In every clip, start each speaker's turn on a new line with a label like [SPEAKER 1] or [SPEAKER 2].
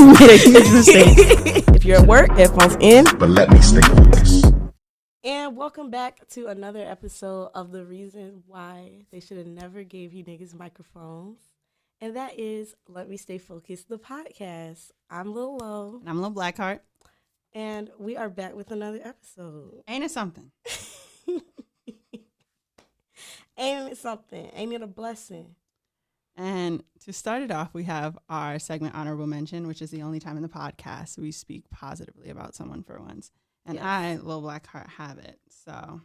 [SPEAKER 1] You made a huge mistake. If you're at work, headphones in.
[SPEAKER 2] But let me stay focused.
[SPEAKER 1] And welcome back to another episode of the reason why they should have never gave you niggas microphones. And that is Let Me Stay Focused, the podcast. I'm Lil Lo.
[SPEAKER 3] And I'm Lil Blackheart.
[SPEAKER 1] And we are back with another episode.
[SPEAKER 3] Ain't it something?
[SPEAKER 1] Ain't it something? Ain't it a blessing?
[SPEAKER 3] And to start it off, we have our segment Honorable Mention, which is the only time in the podcast we speak positively about someone for once. And yes. I, Lil Blackheart, have it. So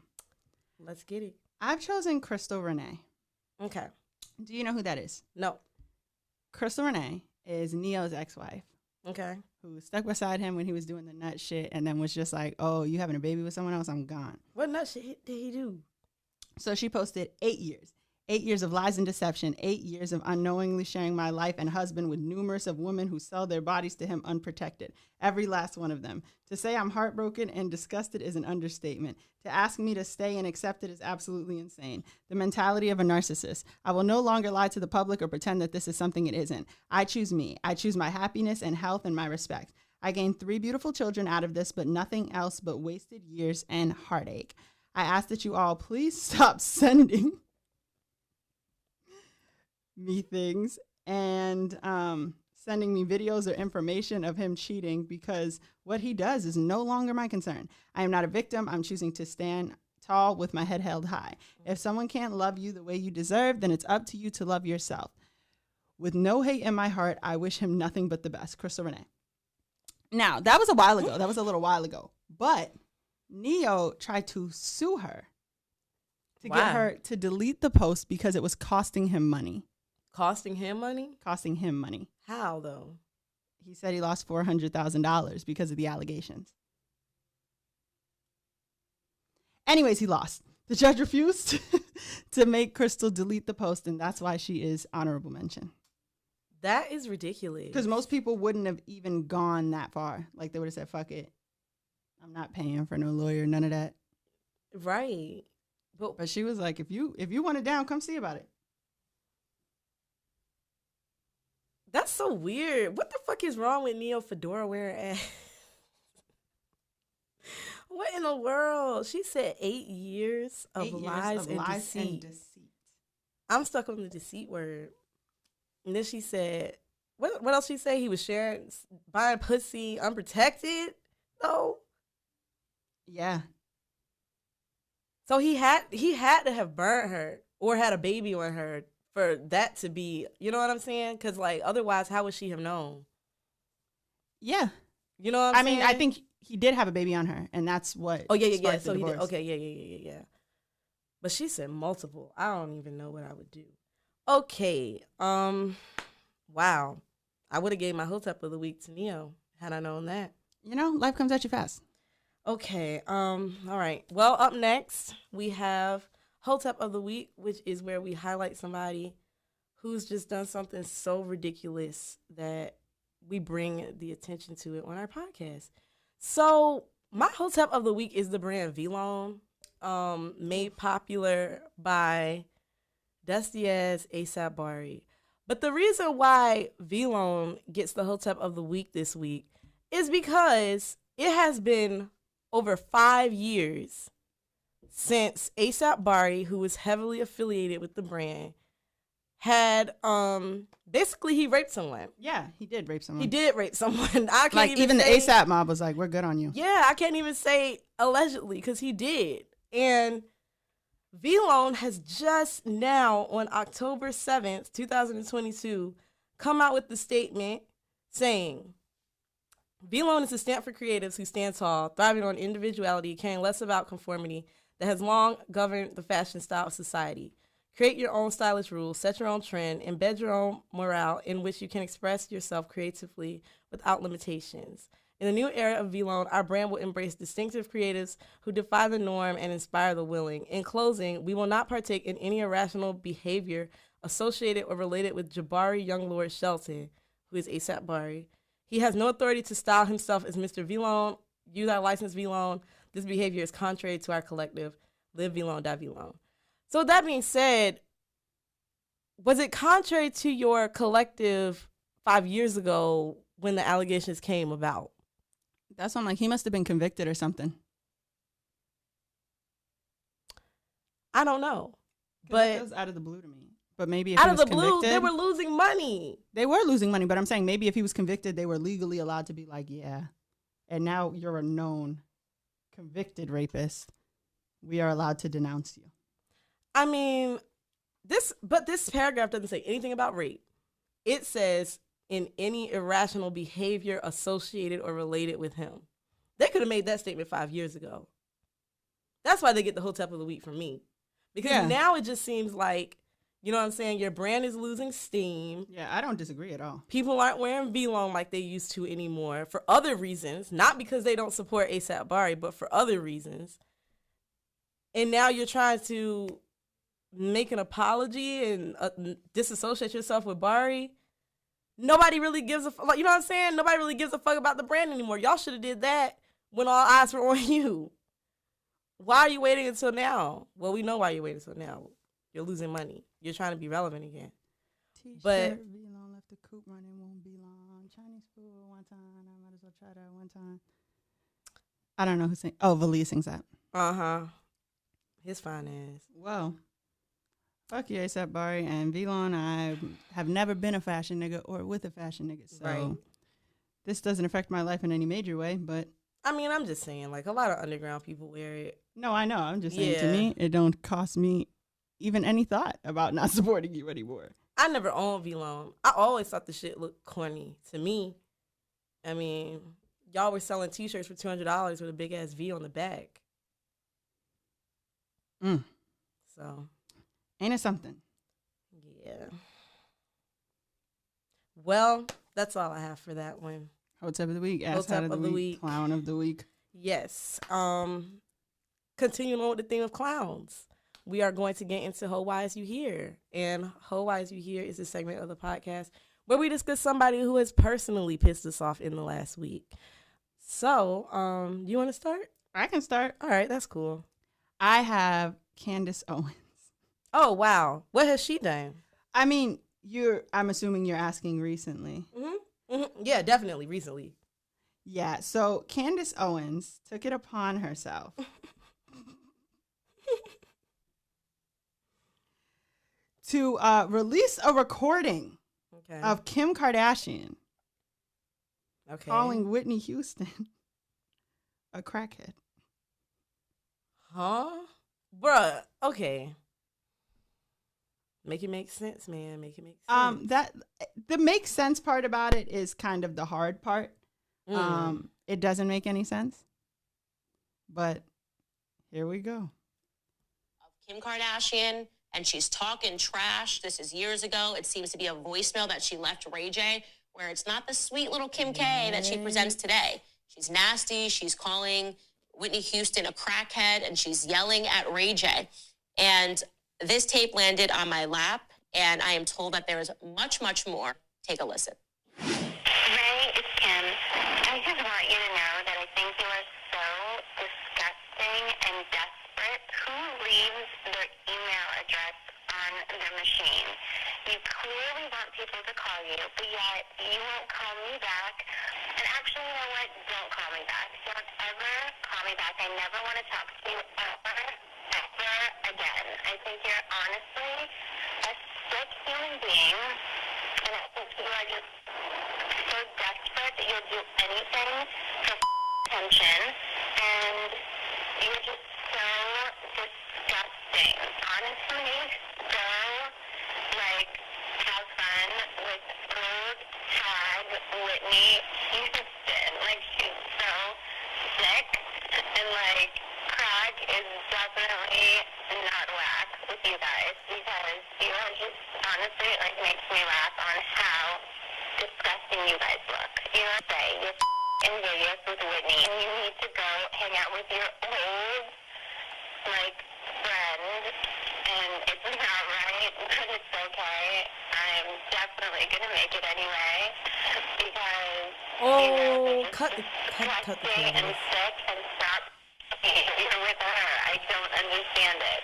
[SPEAKER 1] let's get it.
[SPEAKER 3] I've chosen Crystal Renee.
[SPEAKER 1] Okay.
[SPEAKER 3] Do you know who that is?
[SPEAKER 1] No.
[SPEAKER 3] Crystal Renee is Neo's ex-wife.
[SPEAKER 1] Okay.
[SPEAKER 3] Who stuck beside him when he was doing the nut shit and then was just like, oh, you having a baby with someone else? I'm gone.
[SPEAKER 1] What nut shit did he do?
[SPEAKER 3] So she posted 8 years. 8 years of lies and deception, 8 years of unknowingly sharing my life and husband with numerous of women who sell their bodies to him unprotected. Every last one of them. To say I'm heartbroken and disgusted is an understatement. To ask me to stay and accept it is absolutely insane. The mentality of a narcissist. I will no longer lie to the public or pretend that this is something it isn't. I choose me. I choose my happiness and health and my respect. I gained 3 beautiful children out of this, but nothing else but wasted years and heartache. I ask that you all please stop sending me things and sending me videos or information of him cheating, because what he does is no longer my concern. I am not a victim. I'm choosing to stand tall with my head held high. If someone can't love you the way you deserve, then it's up to you to love yourself. With no hate in my heart, I wish him nothing but the best. Crystal Renee. Now, that was a while ago. That was a little while ago. But Neo tried to sue her to get her to delete the post because it was costing him money.
[SPEAKER 1] Costing him money?
[SPEAKER 3] Costing him money.
[SPEAKER 1] How, though?
[SPEAKER 3] He said he lost $400,000 because of the allegations. Anyways, he lost. The judge refused to make Crystal delete the post, and that's why she is honorable mention.
[SPEAKER 1] That is ridiculous.
[SPEAKER 3] Because most people wouldn't have even gone that far. Like, they would have said, fuck it. I'm not paying for no lawyer, none of that.
[SPEAKER 1] Right.
[SPEAKER 3] But she was like, if you want it down, come see about it.
[SPEAKER 1] That's so weird. What the fuck is wrong with Neo Fedora wearing ass? What in the world? She said 8 years of lies and deceit. I'm stuck on the deceit word. And then she said, what else she say? He was buying pussy unprotected? No.
[SPEAKER 3] Yeah.
[SPEAKER 1] So he had to have burnt her or had a baby on her for that to be, you know what I'm saying? Because, like, otherwise, how would she have known?
[SPEAKER 3] Yeah.
[SPEAKER 1] You know what I'm saying?
[SPEAKER 3] I mean, I think he did have a baby on her, and that's what.
[SPEAKER 1] Oh, yeah. So he did. Okay, yeah. But she said multiple. I don't even know what I would do. Okay. Wow. I would have gave my hotep of the week to Neo had I known that.
[SPEAKER 3] You know, life comes at you fast.
[SPEAKER 1] Okay. All right. Well, up next, we have Hotep of the Week, which is where we highlight somebody who's just done something so ridiculous that we bring the attention to it on our podcast. So my Hotep of the Week is the brand Vlone, made popular by Dusty Ass ASAP Bari. But the reason why Vlone gets the Hotep of the Week this week is because it has been over 5 years since ASAP Bari, who was heavily affiliated with the brand, had basically he raped someone.
[SPEAKER 3] Yeah, he did rape someone.
[SPEAKER 1] He did rape someone. I can't
[SPEAKER 3] even the ASAP mob was like, we're good on you.
[SPEAKER 1] Yeah, I can't even say allegedly because he did. And Vlone has just now on October 7th, 2022, come out with the statement saying, Vlone is a stamp for creatives who stand tall, thriving on individuality, caring less about conformity, that has long governed the fashion style of society. Create your own stylish rules, set your own trend, embed your own morale in which you can express yourself creatively without limitations. In the new era of Vlone, our brand will embrace distinctive creatives who defy the norm and inspire the willing. In closing, we will not partake in any irrational behavior associated or related with Jabari Young Lord Shelton, who is ASAP Bari. He has no authority to style himself as Mr. Vlone. Use our license Vlone. This behavior is contrary to our collective. Live Vlone, die Vlone. So with that being said, was it contrary to your collective 5 years ago when the allegations came about.
[SPEAKER 3] That's why I'm like, he must have been convicted or something.
[SPEAKER 1] I don't know.
[SPEAKER 3] But
[SPEAKER 1] But
[SPEAKER 3] it was out of the blue to me. But maybe if
[SPEAKER 1] out
[SPEAKER 3] he
[SPEAKER 1] of
[SPEAKER 3] was
[SPEAKER 1] the blue,
[SPEAKER 3] convicted,
[SPEAKER 1] they were losing money.
[SPEAKER 3] They were losing money, but I'm saying maybe if he was convicted, they were legally allowed to be like, yeah. And now you're a known convicted rapist. We are allowed to denounce you.
[SPEAKER 1] I mean, this paragraph doesn't say anything about rape. It says in any irrational behavior associated or related with him. They could have made that statement 5 years ago. That's why they get the hotep of the week from me. Because now it just seems like, you know what I'm saying, your brand is losing steam.
[SPEAKER 3] Yeah, I don't disagree at all.
[SPEAKER 1] People aren't wearing V-Long like they used to anymore for other reasons. Not because they don't support A$AP Bari, but for other reasons. And now you're trying to make an apology and disassociate yourself with Bari. Nobody really gives a fuck. You know what I'm saying? Nobody really gives a fuck about the brand anymore. Y'all should have did that when all eyes were on you. Why are you waiting until now? Well, we know why you're waiting until now. You're losing money. You're trying to be relevant again.
[SPEAKER 3] T-shirt,
[SPEAKER 1] but
[SPEAKER 3] V-Long left the coop running, won't be long. Chinese food one time. I might as well try that one time. I don't know who sings. Oh, Valia sings that.
[SPEAKER 1] Uh-huh. His fine ass.
[SPEAKER 3] Well, fuck you, A$AP Bari and V-Long. I have never been a fashion nigga or with a fashion nigga. So this doesn't affect my life in any major way, but
[SPEAKER 1] I mean, I'm just saying, like, a lot of underground people wear it.
[SPEAKER 3] No, I know. I'm just saying, to me, it don't cost me even any thought about not supporting you anymore.
[SPEAKER 1] I never owned V-Long. I always thought the shit looked corny to me. I mean, y'all were selling T-shirts for $200 with a big-ass V on the back. So.
[SPEAKER 3] Ain't it something?
[SPEAKER 1] Yeah. Well, that's all I have for that one.
[SPEAKER 3] Hotep of the week, asshat of the week, clown of the week.
[SPEAKER 1] Yes. Continuing on with the theme of clowns, we are going to get into Ho Why Is You Here? And Ho Why Is You Here is a segment of the podcast where we discuss somebody who has personally pissed us off in the last week. So, you want to start?
[SPEAKER 3] I can start.
[SPEAKER 1] All right, that's cool.
[SPEAKER 3] I have Candace Owens.
[SPEAKER 1] Oh, wow. What has she done?
[SPEAKER 3] I mean, I'm assuming you're asking recently.
[SPEAKER 1] Mm-hmm. Yeah, definitely recently.
[SPEAKER 3] Yeah, so Candace Owens took it upon herself to release a recording of Kim Kardashian calling Whitney Houston a crackhead.
[SPEAKER 1] Huh? Bruh, okay. Make it make sense, man. Make it make sense.
[SPEAKER 3] The make sense part about it is kind of the hard part. It doesn't make any sense. But here we go.
[SPEAKER 4] Kim Kardashian, and she's talking trash. This is years ago. It seems to be a voicemail that she left Ray J, where it's not the sweet little Kim K that she presents today. She's nasty. She's calling Whitney Houston a crackhead, and she's yelling at Ray J. And this tape landed on my lap, and I am told that there is much, much more. Take a listen.
[SPEAKER 5] Ray, it's Kim. I just want you to know that I think you are so disgusting and desperate. Who leaves their email address on their machine? You clearly want people to call you, but yet you won't call me back. And actually, you know what? Don't call me back. Don't ever call me back. I never want to talk to you ever again. I think you're honestly a sick human being, and I think you are just so desperate that you'll do anything for attention, and you're just so disgusting. Honestly, so, have fun with old tag Whitney Houston. She's so sick, and, crack is definitely not whack with you guys, because you are just, honestly, makes me laugh on how disgusting you guys look. You know what I say? You're in Vegas with Whitney, and you need to go hang out with your old, friend, and it's not right, but it's okay. I'm definitely going to make it anyway, because you guys are just
[SPEAKER 1] cut the
[SPEAKER 5] disgusting and sick, and stop. You're with her. I don't understand it.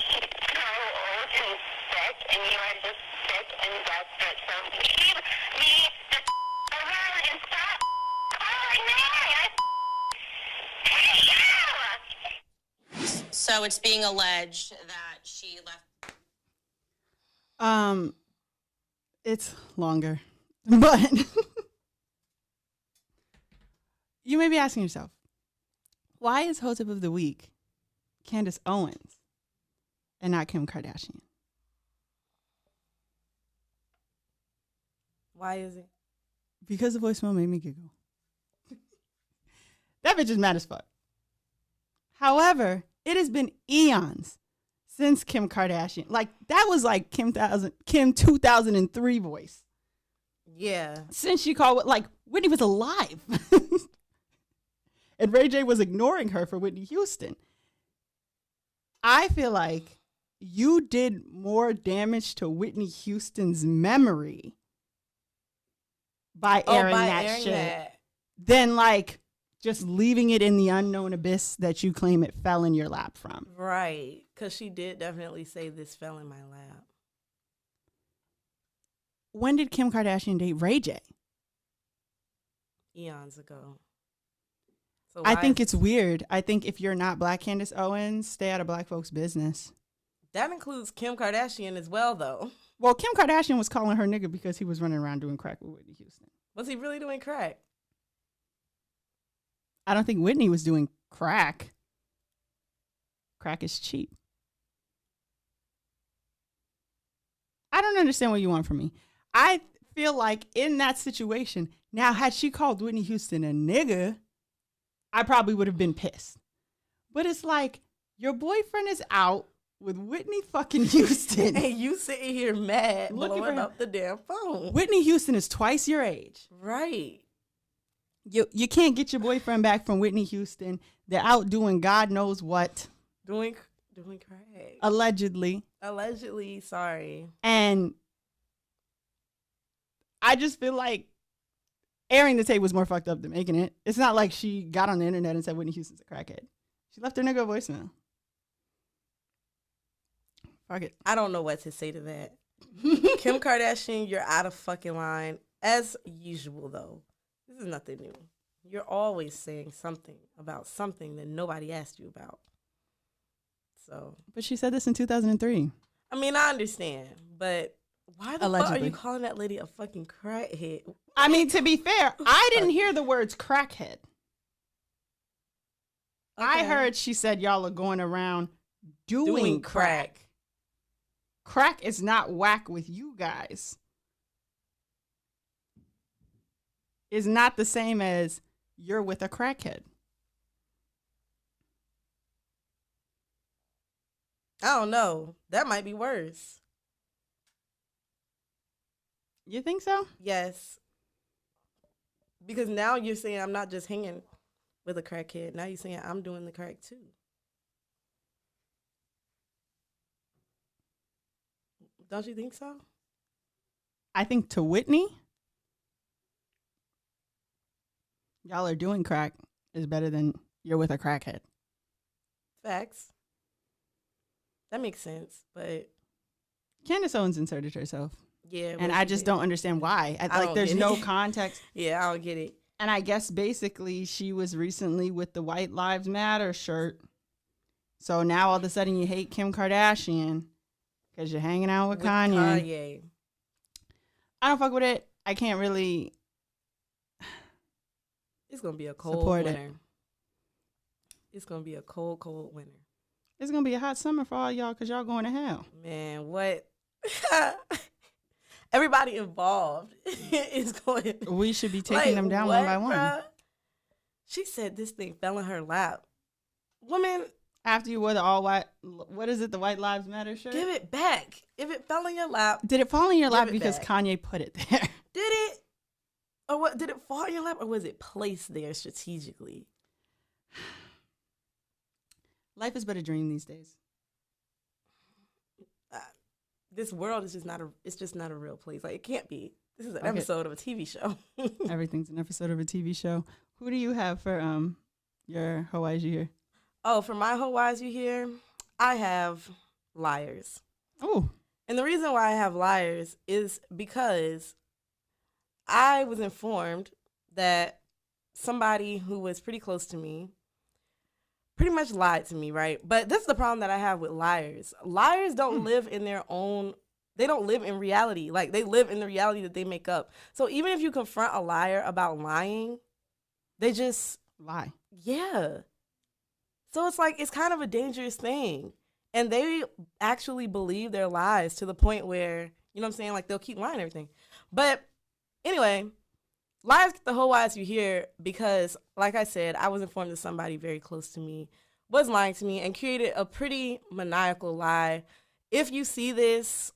[SPEAKER 5] She's so old and sick, and you are just sick and desperate. So leave me the
[SPEAKER 4] So it's being alleged that she left.
[SPEAKER 3] It's longer, but you may be asking yourself, why is Hotep of the Week Candace Owens and not Kim Kardashian?
[SPEAKER 1] Why is it?
[SPEAKER 3] Because the voicemail made me giggle. That bitch is mad as fuck. However, it has been eons since Kim Kardashian. Like, that was like Kim 2003 voice.
[SPEAKER 1] Yeah.
[SPEAKER 3] Since she called, like, Whitney was alive. And Ray J was ignoring her for Whitney Houston. I feel like you did more damage to Whitney Houston's memory by airing that shit than, like, just leaving it in the unknown abyss that you claim it fell in your lap from.
[SPEAKER 1] Right. Because she did definitely say this fell in my lap.
[SPEAKER 3] When did Kim Kardashian date Ray J?
[SPEAKER 1] Eons ago. So
[SPEAKER 3] I think it's weird. I think if you're not Black Candace Owens, stay out of Black folks' business.
[SPEAKER 1] that includes Kim Kardashian as well, though.
[SPEAKER 3] Well, Kim Kardashian was calling her nigga because he was running around doing crack with Whitney Houston.
[SPEAKER 1] Was he really doing crack?
[SPEAKER 3] I don't think Whitney was doing crack. Crack is cheap. I don't understand what you want from me. I feel like in that situation, now had she called Whitney Houston a nigga, I probably would have been pissed. But it's like, your boyfriend is out with Whitney fucking Houston.
[SPEAKER 1] And you sitting here mad,
[SPEAKER 3] Looking
[SPEAKER 1] blowing
[SPEAKER 3] for
[SPEAKER 1] up the damn phone.
[SPEAKER 3] Whitney Houston is twice your age.
[SPEAKER 1] Right.
[SPEAKER 3] You can't get your boyfriend back from Whitney Houston. They're out doing God knows what.
[SPEAKER 1] Doing crack.
[SPEAKER 3] Allegedly.
[SPEAKER 1] Allegedly, sorry.
[SPEAKER 3] And I just feel like airing the tape was more fucked up than making it. It's not like she got on the internet and said Whitney Houston's a crackhead. She left her nigga a voicemail. Fuck it.
[SPEAKER 1] I don't know what to say to that. Kim Kardashian, you're out of fucking line. As usual, though. This is nothing new. You're always saying something about something that nobody asked you about. So.
[SPEAKER 3] But she said this in 2003.
[SPEAKER 1] I mean, I understand, but why the
[SPEAKER 3] Allegedly.
[SPEAKER 1] fuck are you calling that lady a fucking crackhead?
[SPEAKER 3] I mean, to be fair, I didn't hear the words crackhead. I
[SPEAKER 1] Okay.
[SPEAKER 3] heard she said y'all are going around doing crack. Crack is not whack with you guys. Is not the same as you're with a crackhead.
[SPEAKER 1] I don't know. That might be worse.
[SPEAKER 3] You think so?
[SPEAKER 1] Yes. Because now you're saying I'm not just hanging with a crackhead. Now you're saying I'm doing the crack too. Don't you think so?
[SPEAKER 3] I think to Whitney, y'all are doing crack is better than you're with a crackhead.
[SPEAKER 1] Facts. That makes sense, but
[SPEAKER 3] Candace Owens inserted herself.
[SPEAKER 1] yeah.
[SPEAKER 3] And
[SPEAKER 1] what
[SPEAKER 3] I
[SPEAKER 1] she
[SPEAKER 3] just
[SPEAKER 1] did.
[SPEAKER 3] don't understand why.
[SPEAKER 1] I
[SPEAKER 3] Like,
[SPEAKER 1] don't
[SPEAKER 3] there's
[SPEAKER 1] get
[SPEAKER 3] no
[SPEAKER 1] it.
[SPEAKER 3] context.
[SPEAKER 1] Yeah, I don't get it.
[SPEAKER 3] And I guess basically she was recently with the White Lives Matter shirt. So now all of a sudden you hate Kim Kardashian because you're hanging out with Kanye. I don't fuck with it. I can't really
[SPEAKER 1] It's gonna be a cold
[SPEAKER 3] support it.
[SPEAKER 1] winter. It's gonna be a cold winter.
[SPEAKER 3] It's going to be a hot summer for all y'all because y'all going to hell.
[SPEAKER 1] Man, what? Everybody involved is going.
[SPEAKER 3] We should be taking them down one by one.
[SPEAKER 1] Bruh? She said this thing fell in her lap. Woman,
[SPEAKER 3] After you wore the all white, what is it, the White Lives Matter shirt?
[SPEAKER 1] give it back. If it fell in your lap,
[SPEAKER 3] Did it fall in your
[SPEAKER 1] Give
[SPEAKER 3] lap
[SPEAKER 1] it
[SPEAKER 3] because
[SPEAKER 1] back.
[SPEAKER 3] Kanye put it there?
[SPEAKER 1] did it? Or what? Did it fall in your lap, or was it placed there strategically?
[SPEAKER 3] Life is but a dream these days.
[SPEAKER 1] This world is just not a. It's just not a real place. Like, it can't be. This is an
[SPEAKER 3] Okay.
[SPEAKER 1] episode of a TV show.
[SPEAKER 3] Everything's an episode of a TV show. Who do you have for your Hawaii's You Here?
[SPEAKER 1] Oh, for my whole whys you hear, I have liars.
[SPEAKER 3] Oh,
[SPEAKER 1] And the reason why I have liars is because I was informed that somebody who was pretty close to me pretty much lied to me, right? But this is the problem that I have with liars. Liars don't live in their own, they don't live in reality. Like, they live in the reality that they make up. So even if you confront a liar about lying, they just
[SPEAKER 3] Lie.
[SPEAKER 1] yeah. So it's like, it's kind of a dangerous thing. And they actually believe their lies to the point where, you know what I'm saying? Like, they'll keep lying and everything. But anyway, lies get the whole wise you hear because, like I said, I was informed that somebody very close to me was lying to me and created a pretty maniacal lie. If you see this,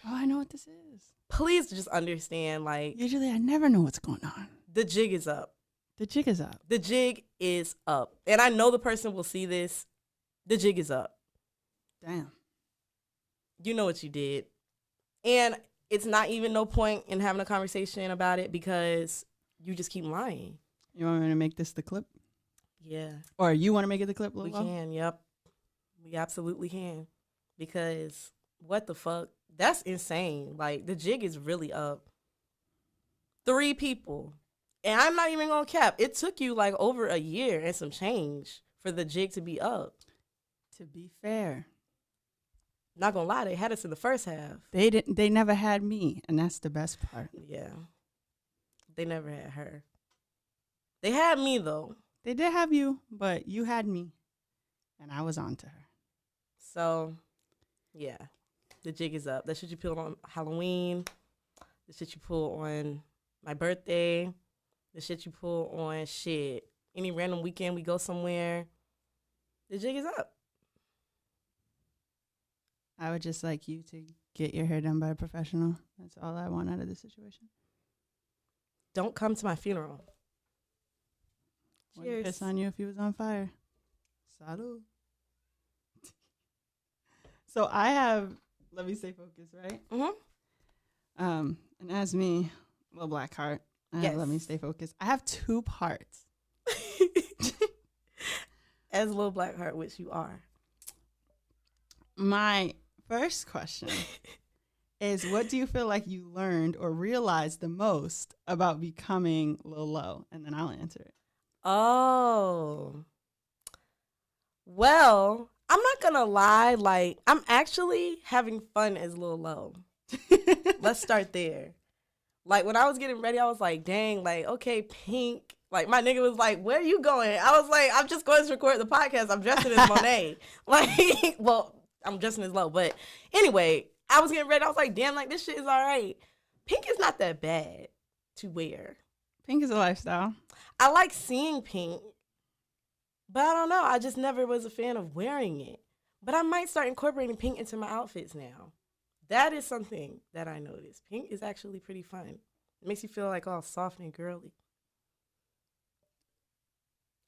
[SPEAKER 3] Oh, I know what this is.
[SPEAKER 1] please just understand, like,
[SPEAKER 3] Usually I never know what's going on.
[SPEAKER 1] the jig is up.
[SPEAKER 3] The jig is up.
[SPEAKER 1] The jig is up. And I know the person will see this. The jig is up.
[SPEAKER 3] Damn.
[SPEAKER 1] You know what you did. And it's not even no point in having a conversation about it because you just keep lying.
[SPEAKER 3] You want me to make this the clip?
[SPEAKER 1] Yeah.
[SPEAKER 3] Or you want to make it the clip, Lil?
[SPEAKER 1] We can, yep. We absolutely can. Because what the fuck? That's insane. Like, the jig is really up. 3 people. And I'm not even gonna cap. It took you like over a year and some change for the jig to be up.
[SPEAKER 3] To be fair,
[SPEAKER 1] Not gonna lie, they had us in the first half.
[SPEAKER 3] they never had me, and that's the best part.
[SPEAKER 1] Yeah. They never had her. They had me though.
[SPEAKER 3] They did have you, but you had me, and I was on to her.
[SPEAKER 1] So, yeah, the jig is up. That shit you pulled on Halloween. The shit you pulled on my birthday. The shit you pull on shit. Any random weekend we go somewhere. The jig is up.
[SPEAKER 3] I would just like you to get your hair done by a professional. That's all I want out of this situation.
[SPEAKER 1] Don't come to my funeral.
[SPEAKER 3] Wouldn't
[SPEAKER 1] Cheers.
[SPEAKER 3] piss on you if you was on fire. Salud. So I have, let me stay focused, right?
[SPEAKER 1] Mm-hmm.
[SPEAKER 3] And as me, Little Black Heart,
[SPEAKER 1] Yes.
[SPEAKER 3] let me stay focused. I have 2 parts.
[SPEAKER 1] As Little Black Heart, which you are.
[SPEAKER 3] My first question is, what do you feel like you learned or realized the most about becoming Lil Low? And then I'll answer it.
[SPEAKER 1] Oh. Well, I'm not gonna lie, like, I'm actually having fun as Lil Low. Let's start there. Like, when I was getting ready, I was like, dang, like, okay, Pink. Like, my nigga was like, where are you going? I was like, I'm just going to record the podcast. I'm dressing as Monet. Like, well, I'm dressing as Low. But anyway, I was getting ready. I was like, damn, like, this shit is all right. Pink is not that bad to wear.
[SPEAKER 3] Pink is a lifestyle.
[SPEAKER 1] I like seeing pink, but I don't know. I just never was a fan of wearing it. But I might start incorporating pink into my outfits now. That is something that I noticed. Pink is actually pretty fun. It makes you feel like all soft and girly.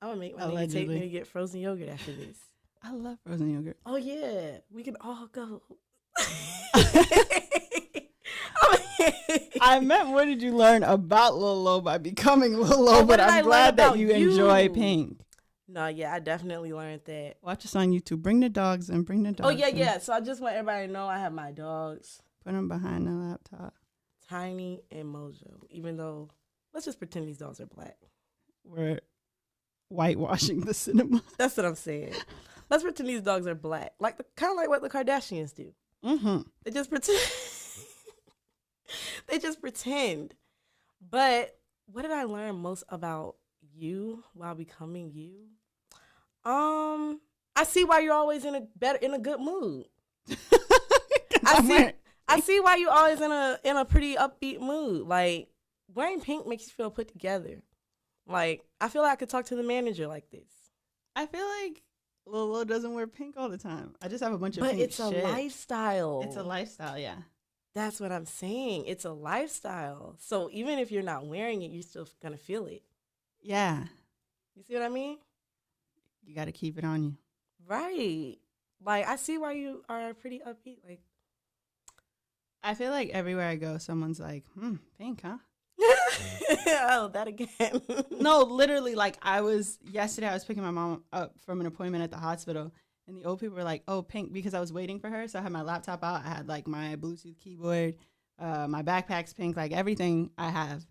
[SPEAKER 1] I'm going to make my nigga take me to get frozen yogurt after this.
[SPEAKER 3] I love frozen yogurt.
[SPEAKER 1] Oh, yeah. We can all go.
[SPEAKER 3] I meant, what did you learn about Lil Low by becoming Lil Low?
[SPEAKER 1] Oh, what
[SPEAKER 3] but
[SPEAKER 1] did I
[SPEAKER 3] I'm
[SPEAKER 1] learn
[SPEAKER 3] glad that
[SPEAKER 1] about
[SPEAKER 3] you
[SPEAKER 1] you?
[SPEAKER 3] enjoy Pink.
[SPEAKER 1] No, yeah, I definitely learned that.
[SPEAKER 3] Watch us on YouTube. Bring the dogs in. Bring the dogs
[SPEAKER 1] Oh, yeah,
[SPEAKER 3] in.
[SPEAKER 1] yeah. So I just want everybody to know I have my dogs,
[SPEAKER 3] Put them behind the laptop.
[SPEAKER 1] Tiny and Mojo, even though, let's just pretend these dogs are black.
[SPEAKER 3] We're whitewashing the cinema.
[SPEAKER 1] That's what I'm saying. Let's pretend these dogs are black, like kind of like what the Kardashians do.
[SPEAKER 3] Mm-hmm.
[SPEAKER 1] They just pretend. They just pretend. But what did I learn most about you while becoming you? I see why you're always in a good mood. I see why you're always in a pretty upbeat mood. Like, wearing pink makes you feel put together. Like, I feel like I could talk to the manager like this.
[SPEAKER 3] I feel like Lil Low doesn't wear pink all the time. I just have a bunch of
[SPEAKER 1] But
[SPEAKER 3] pink
[SPEAKER 1] it's a
[SPEAKER 3] shit.
[SPEAKER 1] lifestyle.
[SPEAKER 3] It's a lifestyle, yeah.
[SPEAKER 1] That's what I'm saying. It's a lifestyle. So even if you're not wearing it, you're still gonna feel it.
[SPEAKER 3] Yeah.
[SPEAKER 1] You see what I mean?
[SPEAKER 3] You got to keep it on you.
[SPEAKER 1] Right. Like, I see why you are pretty upbeat. Like,
[SPEAKER 3] I feel like everywhere I go, someone's like, pink, huh?
[SPEAKER 1] oh, that again.
[SPEAKER 3] No, literally, like, yesterday I was picking my mom up from an appointment at the hospital, and the old people were like, oh, pink, because I was waiting for her. So I had my laptop out. I had, like, my Bluetooth keyboard, my backpack's pink. Like, everything I have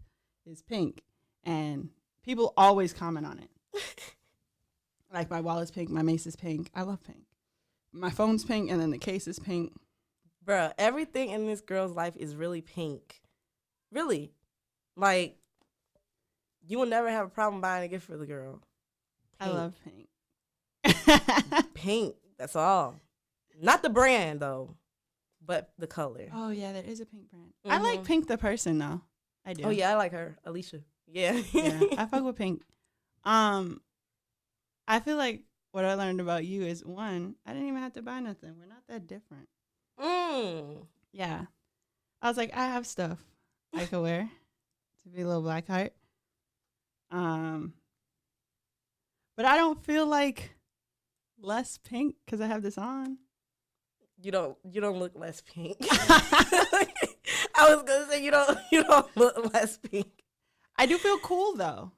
[SPEAKER 3] is pink. And people always comment on it. Like my wallet's pink, my mace is pink. I love pink. My phone's pink, and then the case is pink.
[SPEAKER 1] Bruh, everything in this girl's life is really pink. Really. Like, you will never have a problem buying a gift for the girl.
[SPEAKER 3] I love pink.
[SPEAKER 1] Pink. That's all. Not the brand, though, but the color.
[SPEAKER 3] Oh, yeah, there is a pink brand. I like Pink the person, though. I do.
[SPEAKER 1] Oh, yeah, I like her. Alicia. Yeah.
[SPEAKER 3] Yeah, I fuck with Pink. I feel like what I learned about you is, one, I didn't even have to buy nothing. We're not that different. Yeah. I was like, I have stuff I could wear to be a little black heart. But I don't feel like less pink because I have this on.
[SPEAKER 1] You don't look less pink. I was gonna say you don't look less pink.
[SPEAKER 3] I do feel cool though.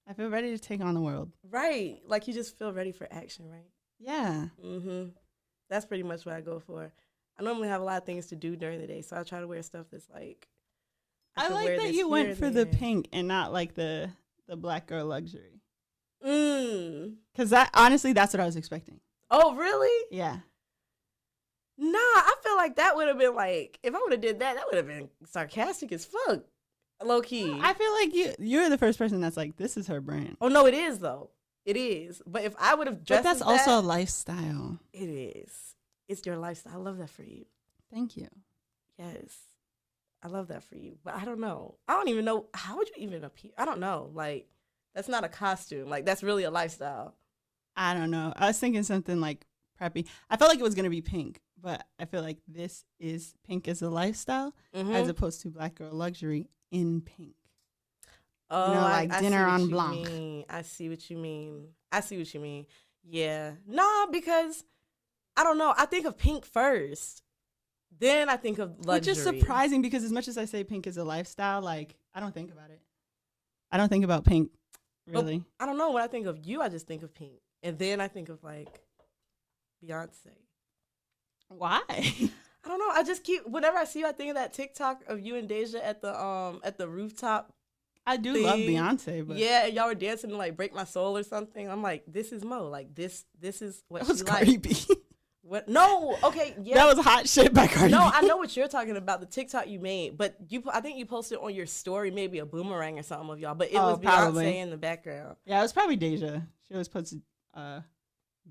[SPEAKER 3] I feel ready to take on the world.
[SPEAKER 1] Right. Like you just feel ready for action, right?
[SPEAKER 3] Yeah.
[SPEAKER 1] That's pretty much what I go for. I normally have a lot of things to do during the day, so I try to wear stuff that's like
[SPEAKER 3] I
[SPEAKER 1] can
[SPEAKER 3] like
[SPEAKER 1] wear
[SPEAKER 3] that
[SPEAKER 1] this
[SPEAKER 3] you
[SPEAKER 1] here
[SPEAKER 3] went
[SPEAKER 1] and
[SPEAKER 3] for the
[SPEAKER 1] there.
[SPEAKER 3] pink and not like the black girl luxury.
[SPEAKER 1] Because
[SPEAKER 3] Honestly, that's what I was expecting.
[SPEAKER 1] Oh, really?
[SPEAKER 3] Yeah.
[SPEAKER 1] Nah, I feel like that would have been like, if I would have did that, that would have been sarcastic as fuck. Low key.
[SPEAKER 3] I feel like you're the first person that's like, this is her brand.
[SPEAKER 1] Oh, no, it is, though. It is. But if I would have dressed
[SPEAKER 3] But that's
[SPEAKER 1] as
[SPEAKER 3] also a
[SPEAKER 1] that,
[SPEAKER 3] lifestyle.
[SPEAKER 1] it is. It's your lifestyle. I love that for you.
[SPEAKER 3] Thank you.
[SPEAKER 1] Yes. I love that for you. But I don't know. I don't even know. How would you even appear? I don't know. Like, that's not a costume. Like, that's really a lifestyle.
[SPEAKER 3] I don't know. I was thinking something like preppy. I felt like it was going to be pink, but I feel like this is pink as a lifestyle as opposed to black girl luxury in pink.
[SPEAKER 1] Oh,
[SPEAKER 3] like
[SPEAKER 1] I
[SPEAKER 3] dinner
[SPEAKER 1] see what
[SPEAKER 3] on
[SPEAKER 1] you
[SPEAKER 3] blanc.
[SPEAKER 1] mean. I see what you mean. Yeah. Nah, because I don't know. I think of pink first. Then I think of luxury.
[SPEAKER 3] Which is surprising because as much as I say pink is a lifestyle, like, I don't think about it. I don't think about pink, really.
[SPEAKER 1] But I don't know. When I think of you, I just think of pink. And then I think of, like, Beyonce.
[SPEAKER 3] Why?
[SPEAKER 1] I don't know. I just keep, whenever I see you, I think of that TikTok of you and Deja at the rooftop.
[SPEAKER 3] I do
[SPEAKER 1] thing.
[SPEAKER 3] love Beyonce, but
[SPEAKER 1] Yeah, and y'all were dancing to, like, Break My Soul or something. I'm like, this is Mo. Like, this is what
[SPEAKER 3] that was
[SPEAKER 1] she
[SPEAKER 3] Cardi
[SPEAKER 1] likes.
[SPEAKER 3] B.
[SPEAKER 1] What? No, okay, yeah.
[SPEAKER 3] That was hot shit by Cardi
[SPEAKER 1] No,
[SPEAKER 3] B.
[SPEAKER 1] I know what you're talking about, the TikTok you made, but I think you posted on your story maybe a boomerang or something of y'all, but it was
[SPEAKER 3] probably.
[SPEAKER 1] Beyonce in the background.
[SPEAKER 3] Yeah, it was probably Deja. She always puts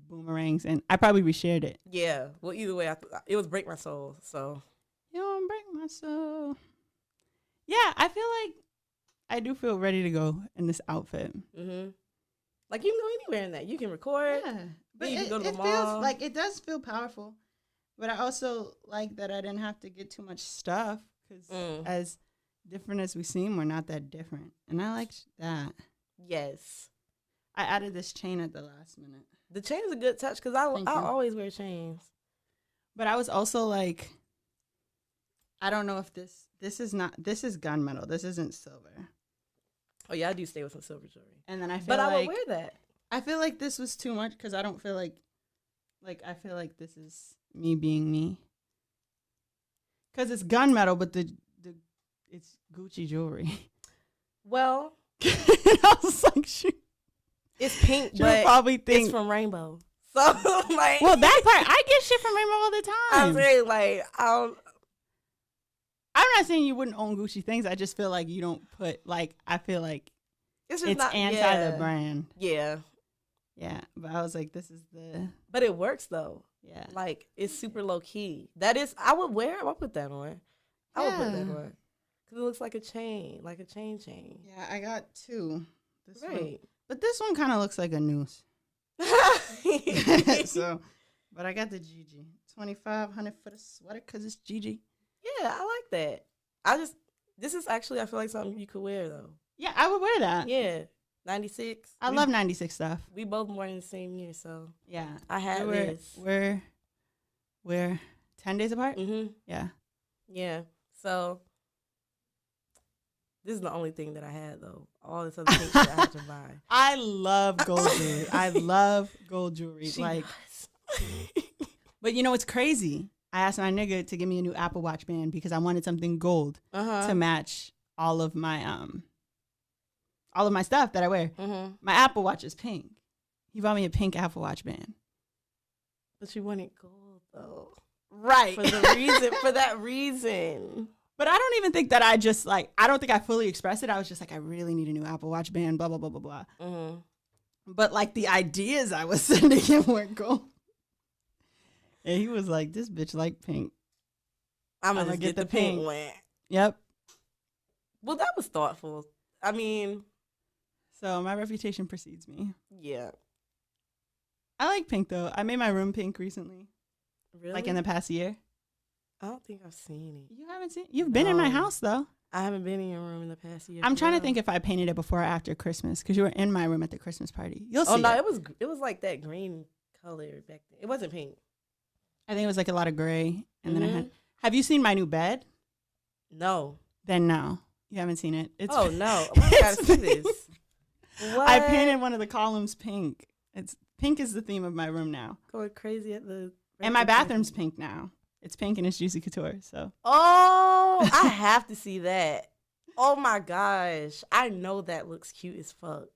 [SPEAKER 3] boomerangs, and I probably reshared it.
[SPEAKER 1] Yeah, well, either way, it was Break My Soul, so.
[SPEAKER 3] You don't break my soul. Yeah, I feel like I do feel ready to go in this outfit.
[SPEAKER 1] Like, you can go anywhere in that. You can record.
[SPEAKER 3] Yeah, but
[SPEAKER 1] you can
[SPEAKER 3] it,
[SPEAKER 1] go to the
[SPEAKER 3] it
[SPEAKER 1] mall.
[SPEAKER 3] feels like it does feel powerful. But I also like that I didn't have to get too much stuff because as different as we seem, we're not that different, and I like that.
[SPEAKER 1] Yes.
[SPEAKER 3] I added this chain at the last minute.
[SPEAKER 1] The chain is a good touch because I always wear chains.
[SPEAKER 3] But I was also like, I don't know if this is gunmetal. This isn't silver.
[SPEAKER 1] Oh, yeah, I do stay with some silver jewelry.
[SPEAKER 3] And then I feel
[SPEAKER 1] But
[SPEAKER 3] like
[SPEAKER 1] I would wear that.
[SPEAKER 3] I feel like this was too much because I don't feel like I feel like this is me being me. Because it's gunmetal, but it's Gucci jewelry.
[SPEAKER 1] Well,
[SPEAKER 3] I was like, shoot.
[SPEAKER 1] it's pink,
[SPEAKER 3] She'll
[SPEAKER 1] but
[SPEAKER 3] probably think
[SPEAKER 1] it's from Rainbow. So, like.
[SPEAKER 3] well, that part, I get shit from Rainbow all the time.
[SPEAKER 1] I'm saying, like,
[SPEAKER 3] I'm not saying you wouldn't own Gucci things. I just feel like you don't put, like, I feel like
[SPEAKER 1] it's
[SPEAKER 3] it's
[SPEAKER 1] not
[SPEAKER 3] anti the brand.
[SPEAKER 1] Yeah.
[SPEAKER 3] Yeah, but I was like, this is the.
[SPEAKER 1] But it works, though.
[SPEAKER 3] Yeah.
[SPEAKER 1] Like, it's super low key. That is, I would put that on. I would put that on. Because it looks like a chain, chain.
[SPEAKER 3] Yeah, I got two. This
[SPEAKER 1] Right.
[SPEAKER 3] one. But this one kind of looks like a noose. So, but I got the GG. $2,500 for the sweater because it's GG.
[SPEAKER 1] Yeah, I like that. This is actually, I feel like something you could wear, though.
[SPEAKER 3] Yeah, I would wear that.
[SPEAKER 1] Yeah. 96.
[SPEAKER 3] I love 96 stuff.
[SPEAKER 1] We both born in the same year, so.
[SPEAKER 3] Yeah.
[SPEAKER 1] I had this.
[SPEAKER 3] We're 10 days apart?
[SPEAKER 1] Mm-hmm.
[SPEAKER 3] Yeah.
[SPEAKER 1] Yeah. So, this is the only thing that I had, though. All this other things that I had to buy.
[SPEAKER 3] I love gold jewelry. I love gold jewelry.
[SPEAKER 1] She
[SPEAKER 3] like,
[SPEAKER 1] does.
[SPEAKER 3] But you know what's crazy? I asked my nigga to give me a new Apple Watch band because I wanted something gold to match all of my stuff that I wear. My Apple Watch is pink. He bought me a pink Apple Watch band.
[SPEAKER 1] But you wanted gold though.
[SPEAKER 3] Right.
[SPEAKER 1] For that reason.
[SPEAKER 3] But I don't even think that I don't think I fully expressed it. I was just like, I really need a new Apple Watch band, blah, blah, blah, blah, blah.
[SPEAKER 1] Mm-hmm.
[SPEAKER 3] But like the ideas I was sending him were gold. And he was like, this bitch like pink.
[SPEAKER 1] I'm gonna get the pink one.
[SPEAKER 3] Yep.
[SPEAKER 1] Well, that was thoughtful. I mean,
[SPEAKER 3] so my reputation precedes me.
[SPEAKER 1] Yeah.
[SPEAKER 3] I like pink though. I made my room pink recently.
[SPEAKER 1] Really?
[SPEAKER 3] Like in the past year.
[SPEAKER 1] I don't think I've seen it.
[SPEAKER 3] You haven't seen? You've been in my house though.
[SPEAKER 1] I haven't been in your room in the past year.
[SPEAKER 3] I'm trying to think if I painted it before or after Christmas because you were in my room at the Christmas party. You'll see.
[SPEAKER 1] Oh no, it was like that green color back then. It wasn't pink.
[SPEAKER 3] I think it was like a lot of gray. And then have you seen my new bed?
[SPEAKER 1] No.
[SPEAKER 3] Then no, you haven't seen it. It's
[SPEAKER 1] no, I gotta see this. What?
[SPEAKER 3] I painted one of the columns pink. It's pink is the theme of my room now.
[SPEAKER 1] Going crazy at the.
[SPEAKER 3] And my bathroom's pink now. It's pink and it's Juicy Couture. So.
[SPEAKER 1] Oh, I have to see that. Oh my gosh, I know that looks cute as fuck.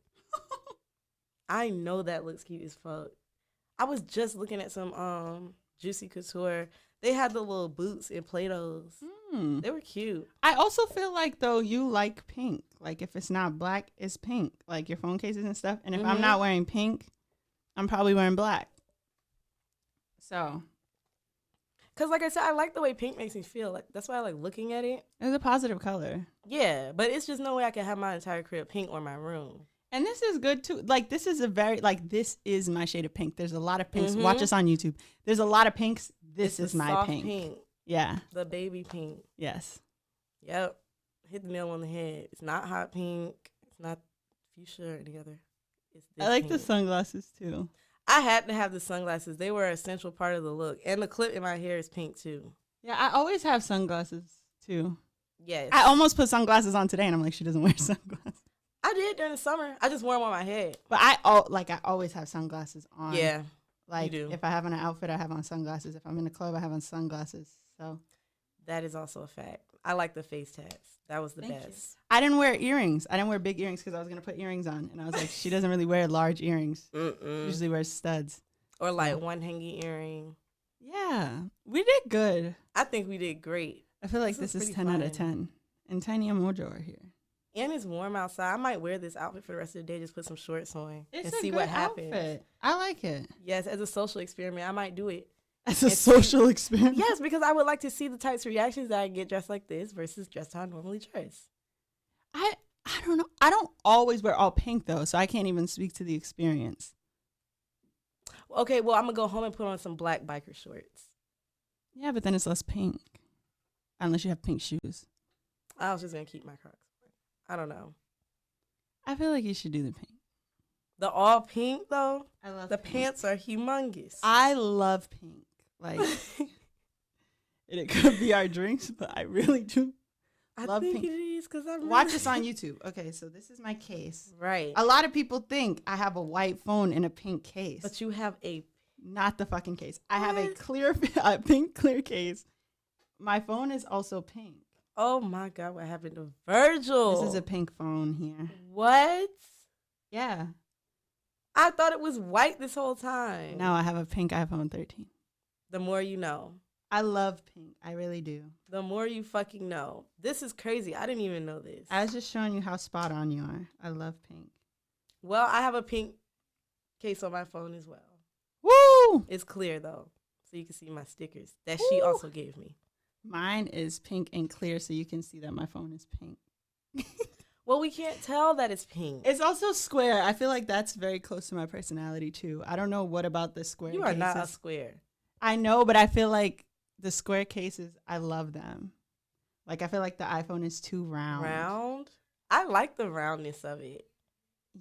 [SPEAKER 1] I know that looks cute as fuck. I was just looking at some Juicy Couture. They had the little boots and Play-Dohs. They were cute.
[SPEAKER 3] I also feel like though you like pink. Like if it's not black, it's pink. Like your phone cases and stuff. And if I'm not wearing pink, I'm probably wearing black. So,
[SPEAKER 1] because like I said, I like the way pink makes me feel. Like that's why I like looking at it.
[SPEAKER 3] It's a positive color.
[SPEAKER 1] Yeah, but it's just no way I can have my entire crib pink or my room.
[SPEAKER 3] And this is good too. Like this is this is my shade of pink. There's a lot of pinks. Watch us on YouTube. There's a lot of pinks. This is my
[SPEAKER 1] soft
[SPEAKER 3] pink. Yeah.
[SPEAKER 1] The baby pink.
[SPEAKER 3] Yes.
[SPEAKER 1] Yep. Hit the nail on the head. It's not hot pink. It's not fuchsia or any other. It's
[SPEAKER 3] I like
[SPEAKER 1] pink.
[SPEAKER 3] the sunglasses too.
[SPEAKER 1] I had to have the sunglasses. They were an essential part of the look. And the clip in my hair is pink too.
[SPEAKER 3] Yeah, I always have sunglasses too.
[SPEAKER 1] Yes.
[SPEAKER 3] I almost put sunglasses on today and I'm like, she doesn't wear sunglasses.
[SPEAKER 1] I did during the summer. I just wore them on my head.
[SPEAKER 3] But I always have sunglasses on.
[SPEAKER 1] Yeah.
[SPEAKER 3] Like
[SPEAKER 1] you do.
[SPEAKER 3] if I have on an outfit, I have on sunglasses. If I'm in the club, I have on sunglasses. So
[SPEAKER 1] that is also a fact. I like the face tats. That was the best.
[SPEAKER 3] You. I didn't wear earrings. I didn't wear big earrings because I was gonna put earrings on, and I was like, she doesn't really wear large earrings. Usually wears studs
[SPEAKER 1] or like one hanging earring.
[SPEAKER 3] Yeah, we did good.
[SPEAKER 1] I think we did great.
[SPEAKER 3] I feel like this is 10 out of 10. And Tiny and Mojo are here.
[SPEAKER 1] And it's warm outside. I might wear this outfit for the rest of the day. Just put some shorts on and see
[SPEAKER 3] good
[SPEAKER 1] what happens.
[SPEAKER 3] Outfit. I like it.
[SPEAKER 1] Yes, as a social experiment, I might do it.
[SPEAKER 3] As a social experiment?
[SPEAKER 1] Yes, because I would like to see the types of reactions that I get dressed like this versus dressed how I normally dress.
[SPEAKER 3] I don't know. I don't always wear all pink, though, so I can't even speak to the experience.
[SPEAKER 1] Okay, well, I'm going to go home and put on some black biker shorts.
[SPEAKER 3] Yeah, but then it's less pink. Unless you have pink shoes.
[SPEAKER 1] I was just going to keep my Crocs. I don't know.
[SPEAKER 3] I feel like you should do the pink.
[SPEAKER 1] The all pink, though?
[SPEAKER 3] I love
[SPEAKER 1] the
[SPEAKER 3] pink.
[SPEAKER 1] pants are humongous.
[SPEAKER 3] I love pink. Like, it could be our drinks, but I really do love pink.
[SPEAKER 1] I think it is because I'm
[SPEAKER 3] Watch this on YouTube. Okay, so this is my case.
[SPEAKER 1] Right.
[SPEAKER 3] A lot of people think I have a white phone in a pink case.
[SPEAKER 1] But you have a...
[SPEAKER 3] Not the fucking case. I have a pink clear case. My phone is also pink.
[SPEAKER 1] Oh my God, what happened to Virgil?
[SPEAKER 3] This is a pink phone here.
[SPEAKER 1] What?
[SPEAKER 3] Yeah.
[SPEAKER 1] I thought it was white this whole time.
[SPEAKER 3] No, I have a pink iPhone 13.
[SPEAKER 1] The more you know.
[SPEAKER 3] I love pink. I really do.
[SPEAKER 1] The more you fucking know. This is crazy. I didn't even know this.
[SPEAKER 3] I was just showing you how spot on you are. I love pink.
[SPEAKER 1] Well, I have a pink case on my phone as well.
[SPEAKER 3] Woo!
[SPEAKER 1] It's clear though, so you can see my stickers that she also gave me.
[SPEAKER 3] Mine is pink and clear, so you can see that my phone is pink.
[SPEAKER 1] Well, we can't tell that it's pink.
[SPEAKER 3] It's also square. I feel like that's very close to my personality, too. I don't know what about the square
[SPEAKER 1] You are
[SPEAKER 3] cases.
[SPEAKER 1] not a square.
[SPEAKER 3] I know, but I feel like the square cases, I love them. Like, I feel like the iPhone is too round.
[SPEAKER 1] Round? I like the roundness of it.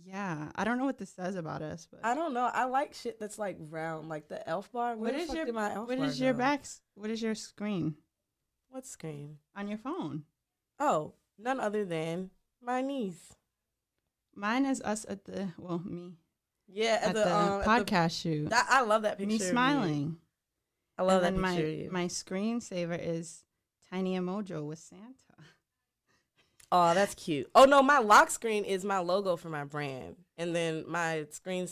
[SPEAKER 3] Yeah. I don't know what this says about us, but
[SPEAKER 1] I don't know. I like shit that's like round, like the elf bar. Where the fuck did my elf bar
[SPEAKER 3] what is your
[SPEAKER 1] go?
[SPEAKER 3] backs? What is your screen
[SPEAKER 1] What screen?
[SPEAKER 3] on your phone?
[SPEAKER 1] Oh, none other than my niece.
[SPEAKER 3] Mine is us at me.
[SPEAKER 1] Yeah,
[SPEAKER 3] At the podcast shoot.
[SPEAKER 1] I love that picture.
[SPEAKER 3] Me
[SPEAKER 1] of you.
[SPEAKER 3] smiling.
[SPEAKER 1] I love
[SPEAKER 3] And
[SPEAKER 1] that
[SPEAKER 3] then
[SPEAKER 1] picture of you.
[SPEAKER 3] my screensaver is Tiny and Mojo with Santa.
[SPEAKER 1] Oh, that's cute. Oh no, my lock screen is my logo for my brand, and then my home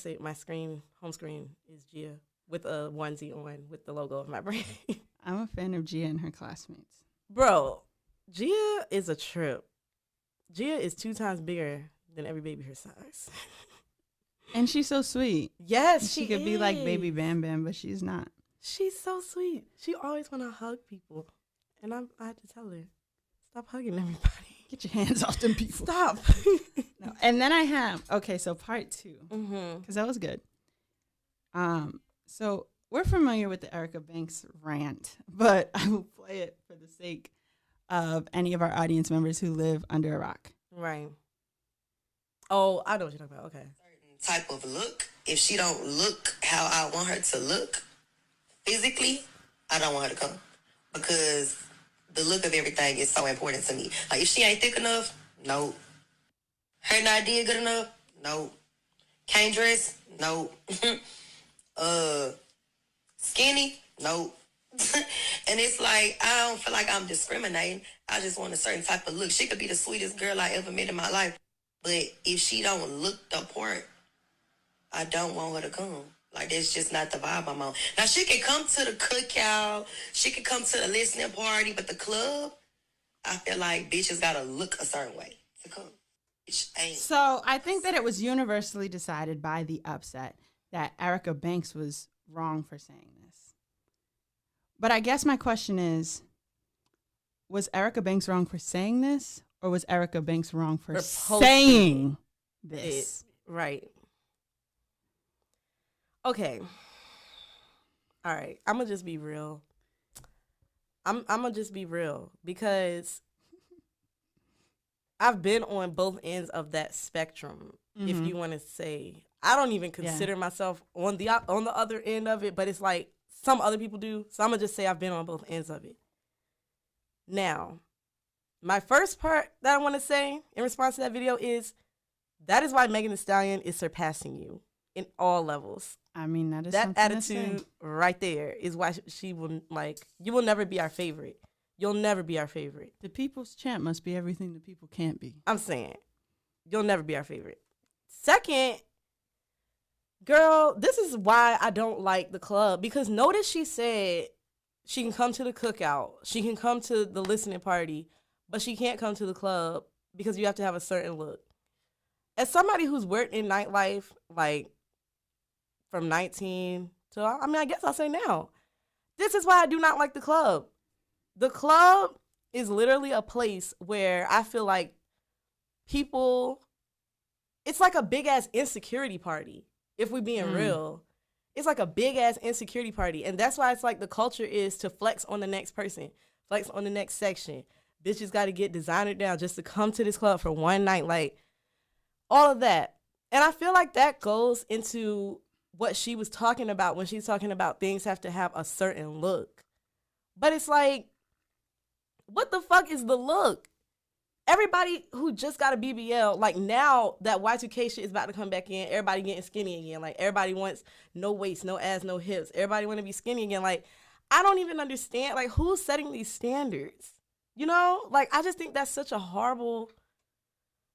[SPEAKER 1] screen is Gia with a onesie on with the logo of my brand.
[SPEAKER 3] I'm a fan of Gia and her classmates.
[SPEAKER 1] Bro, Gia is a trip. Gia is 2 times bigger than every baby her size.
[SPEAKER 3] And she's so sweet.
[SPEAKER 1] Yes,
[SPEAKER 3] She could be like Baby Bam Bam, but she's not.
[SPEAKER 1] She's so sweet. She always want to hug people, and I had to tell her, stop hugging everybody.
[SPEAKER 3] Get your hands off them people.
[SPEAKER 1] Stop.
[SPEAKER 3] No. And then I have, so part 2,
[SPEAKER 1] Mm-hmm.
[SPEAKER 3] because that was good. So we're familiar with the Erica Banks rant, but I will play it for the sake of any of our audience members who live under a rock.
[SPEAKER 1] Right. Oh, I know what you're talking about. Okay.
[SPEAKER 6] Type of look. If she don't look how I want her to look physically, I don't want her to come, because the look of everything is so important to me. Like, if she ain't thick enough, no. Her not did good enough, no. Can't dress, no. Skinny, no. And it's like, I don't feel like I'm discriminating. I just want a certain type of look. She could be the sweetest girl I ever met in my life, but if she don't look the part, I don't want her to come. Like, that's just not the vibe I'm on. Now, she can come to the cookout. She can come to the listening party. But the club, I feel like bitches got to look a certain way to come. Bitch ain't.
[SPEAKER 3] So I think that it was universally decided by the upset that Erica Banks was wrong for saying this. But I guess my question is, was Erica Banks wrong for saying this? Or was Erica Banks wrong for saying this?
[SPEAKER 1] Right. Okay. All right. I'm going to just be real. I'm going to just be real, because I've been on both ends of that spectrum, if you want to say. I don't even consider myself on the other end of it, but it's like some other people do. So I'm going to just say I've been on both ends of it. Now, my first part that I want to say in response to that video is, that is why Megan Thee Stallion is surpassing you in all levels.
[SPEAKER 3] I mean, that is
[SPEAKER 1] that
[SPEAKER 3] something
[SPEAKER 1] attitude right there is why she will, like, you will never be our favorite. You'll never be our favorite.
[SPEAKER 3] The people's champ must be everything the people can't be.
[SPEAKER 1] I'm saying, you'll never be our favorite. Second, girl, this is why I don't like the club, because notice she said she can come to the cookout, she can come to the listening party, but she can't come to the club because you have to have a certain look. As somebody who's worked in nightlife, like, from 19 to, I mean, I guess I'll say now, this is why I do not like the club. The club is literally a place where I feel like people, it's like a big ass insecurity party, if we're being real. It's like a big ass insecurity party. And that's why it's like the culture is to flex on the next person, flex on the next section. Bitches got to get designer down just to come to this club for one night. Like, all of that. And I feel like that goes into what she was talking about when she's talking about things have to have a certain look. But it's like, what the fuck is the look? Everybody who just got a BBL, like, now that Y2K shit is about to come back in, everybody getting skinny again. Like, everybody wants no waist, no ass, no hips. Everybody want to be skinny again. Like, I don't even understand, like, who's setting these standards? You know? Like, I just think that's such a horrible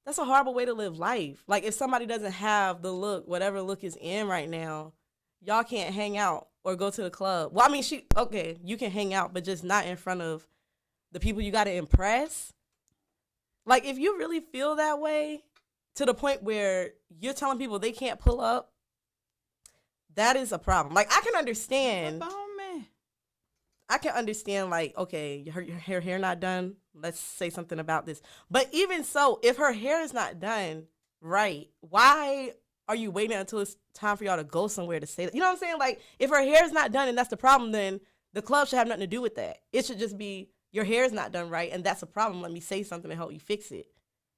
[SPEAKER 1] way to live life. Like, if somebody doesn't have the look, whatever look is in right now, y'all can't hang out or go to the club. Well, I mean, you can hang out, but just not in front of the people you got to impress. Like, if you really feel that way to the point where you're telling people they can't pull up, that is a problem. Like, I can understand. Like, okay, her hair not done. Let's say something about this. But even so, if her hair is not done right, why are you waiting until it's time for y'all to go somewhere to say that? You know what I'm saying? Like, if her hair is not done and that's the problem, then the club should have nothing to do with that. It should just be, your hair is not done right, and that's a problem. Let me say something to help you fix it.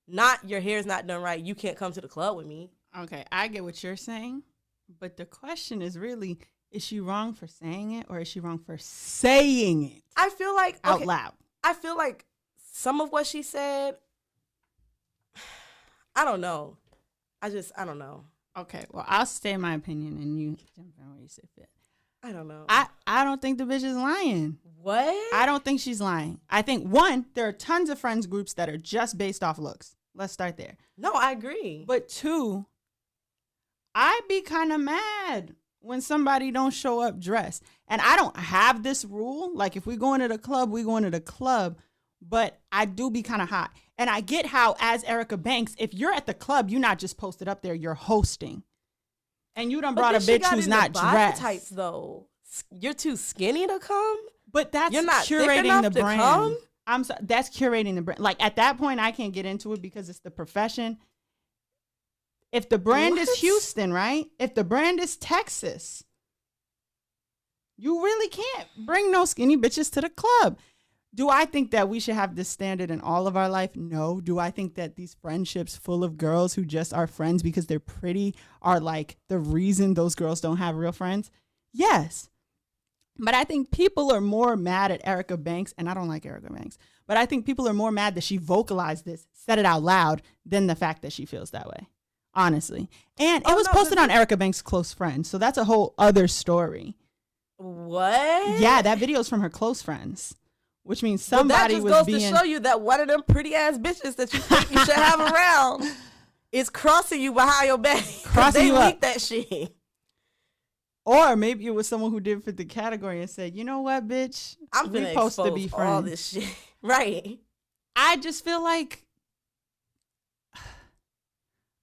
[SPEAKER 1] Not, your hair is not done right, you can't come to the club with me.
[SPEAKER 3] Okay, I get what you're saying, but the question is really, is she wrong for saying it, or is she wrong for saying it?
[SPEAKER 1] I feel like
[SPEAKER 3] out loud.
[SPEAKER 1] I feel like some of what she said, I don't know. I don't know.
[SPEAKER 3] Okay, well, I'll stay in my opinion, and you jump in where you see fit.
[SPEAKER 1] I don't know.
[SPEAKER 3] I don't think the bitch is lying.
[SPEAKER 1] What?
[SPEAKER 3] I don't think she's lying. I think, one, there are tons of friends groups that are just based off looks. Let's start there.
[SPEAKER 1] No, I agree.
[SPEAKER 3] But two, I'd be kind of mad when somebody don't show up dressed. And I don't have this rule. Like, if we going to the club, we going to the club. But I do be kind of hot. And I get how, as Erica Banks, if you're at the club, you're not just posted up there, you're hosting. And you done brought a bitch who's not dressed.
[SPEAKER 1] Types, though. You're too skinny to come?
[SPEAKER 3] But that's
[SPEAKER 1] You're not
[SPEAKER 3] curating the
[SPEAKER 1] thick enough to
[SPEAKER 3] brand.
[SPEAKER 1] come?
[SPEAKER 3] I'm sorry, that's curating the brand. Like, at that point, I can't get into it because it's the profession. If the brand is Houston, right? If the brand is Texas, you really can't bring no skinny bitches to the club. Do I think that we should have this standard in all of our life? No. Do I think that these friendships full of girls who just are friends because they're pretty are like the reason those girls don't have real friends? Yes. But I think people are more mad at Erica Banks, and I don't like Erica Banks, but I think people are more mad that she vocalized this, said it out loud, than the fact that she feels that way, honestly. And it was posted on Erica Banks' close friends, so that's a whole other story.
[SPEAKER 1] What?
[SPEAKER 3] Yeah, that video is from her close friends, which means somebody was being...
[SPEAKER 1] That just goes to show you that one of them pretty-ass bitches that you think you should have around is crossing you behind your back.
[SPEAKER 3] Crossing you up.
[SPEAKER 1] They leaked that shit.
[SPEAKER 3] Or maybe it was someone who did fit the category and said, you know what, bitch?
[SPEAKER 1] I'm
[SPEAKER 3] we
[SPEAKER 1] finna
[SPEAKER 3] supposed to
[SPEAKER 1] expose
[SPEAKER 3] be friends.
[SPEAKER 1] all this shit. Right.
[SPEAKER 3] I just feel like,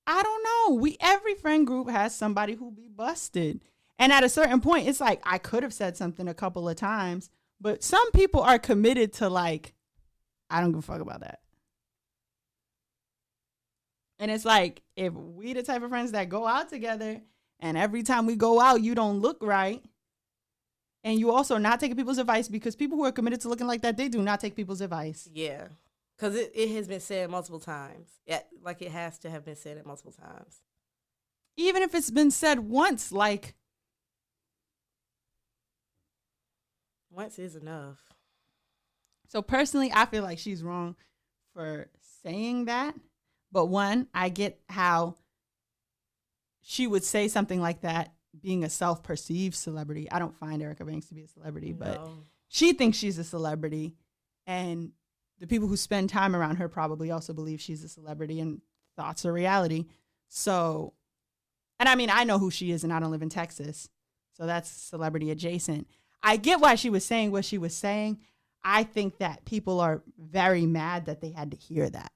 [SPEAKER 3] I don't know. Every friend group has somebody who be busted. And at a certain point, it's like, I could have said something a couple of times, but some people are committed to like, I don't give a fuck about that. And it's like, if we the type of friends that go out together, and every time we go out, you don't look right. And you also not taking people's advice, because people who are committed to looking like that, they do not take people's advice.
[SPEAKER 1] Yeah. Because it has been said multiple times. Yeah, like it has to have been said at multiple times.
[SPEAKER 3] Even if it's been said once, like.
[SPEAKER 1] Once is enough.
[SPEAKER 3] So personally, I feel like she's wrong for saying that. But one, I get how she would say something like that, being a self-perceived celebrity. I don't find Erica Banks to be a celebrity, but she thinks she's a celebrity. And the people who spend time around her probably also believe she's a celebrity, and thoughts are reality. So, and I mean, I know who she is, and I don't live in Texas. So that's celebrity adjacent. I get why she was saying what she was saying. I think that people are very mad that they had to hear that.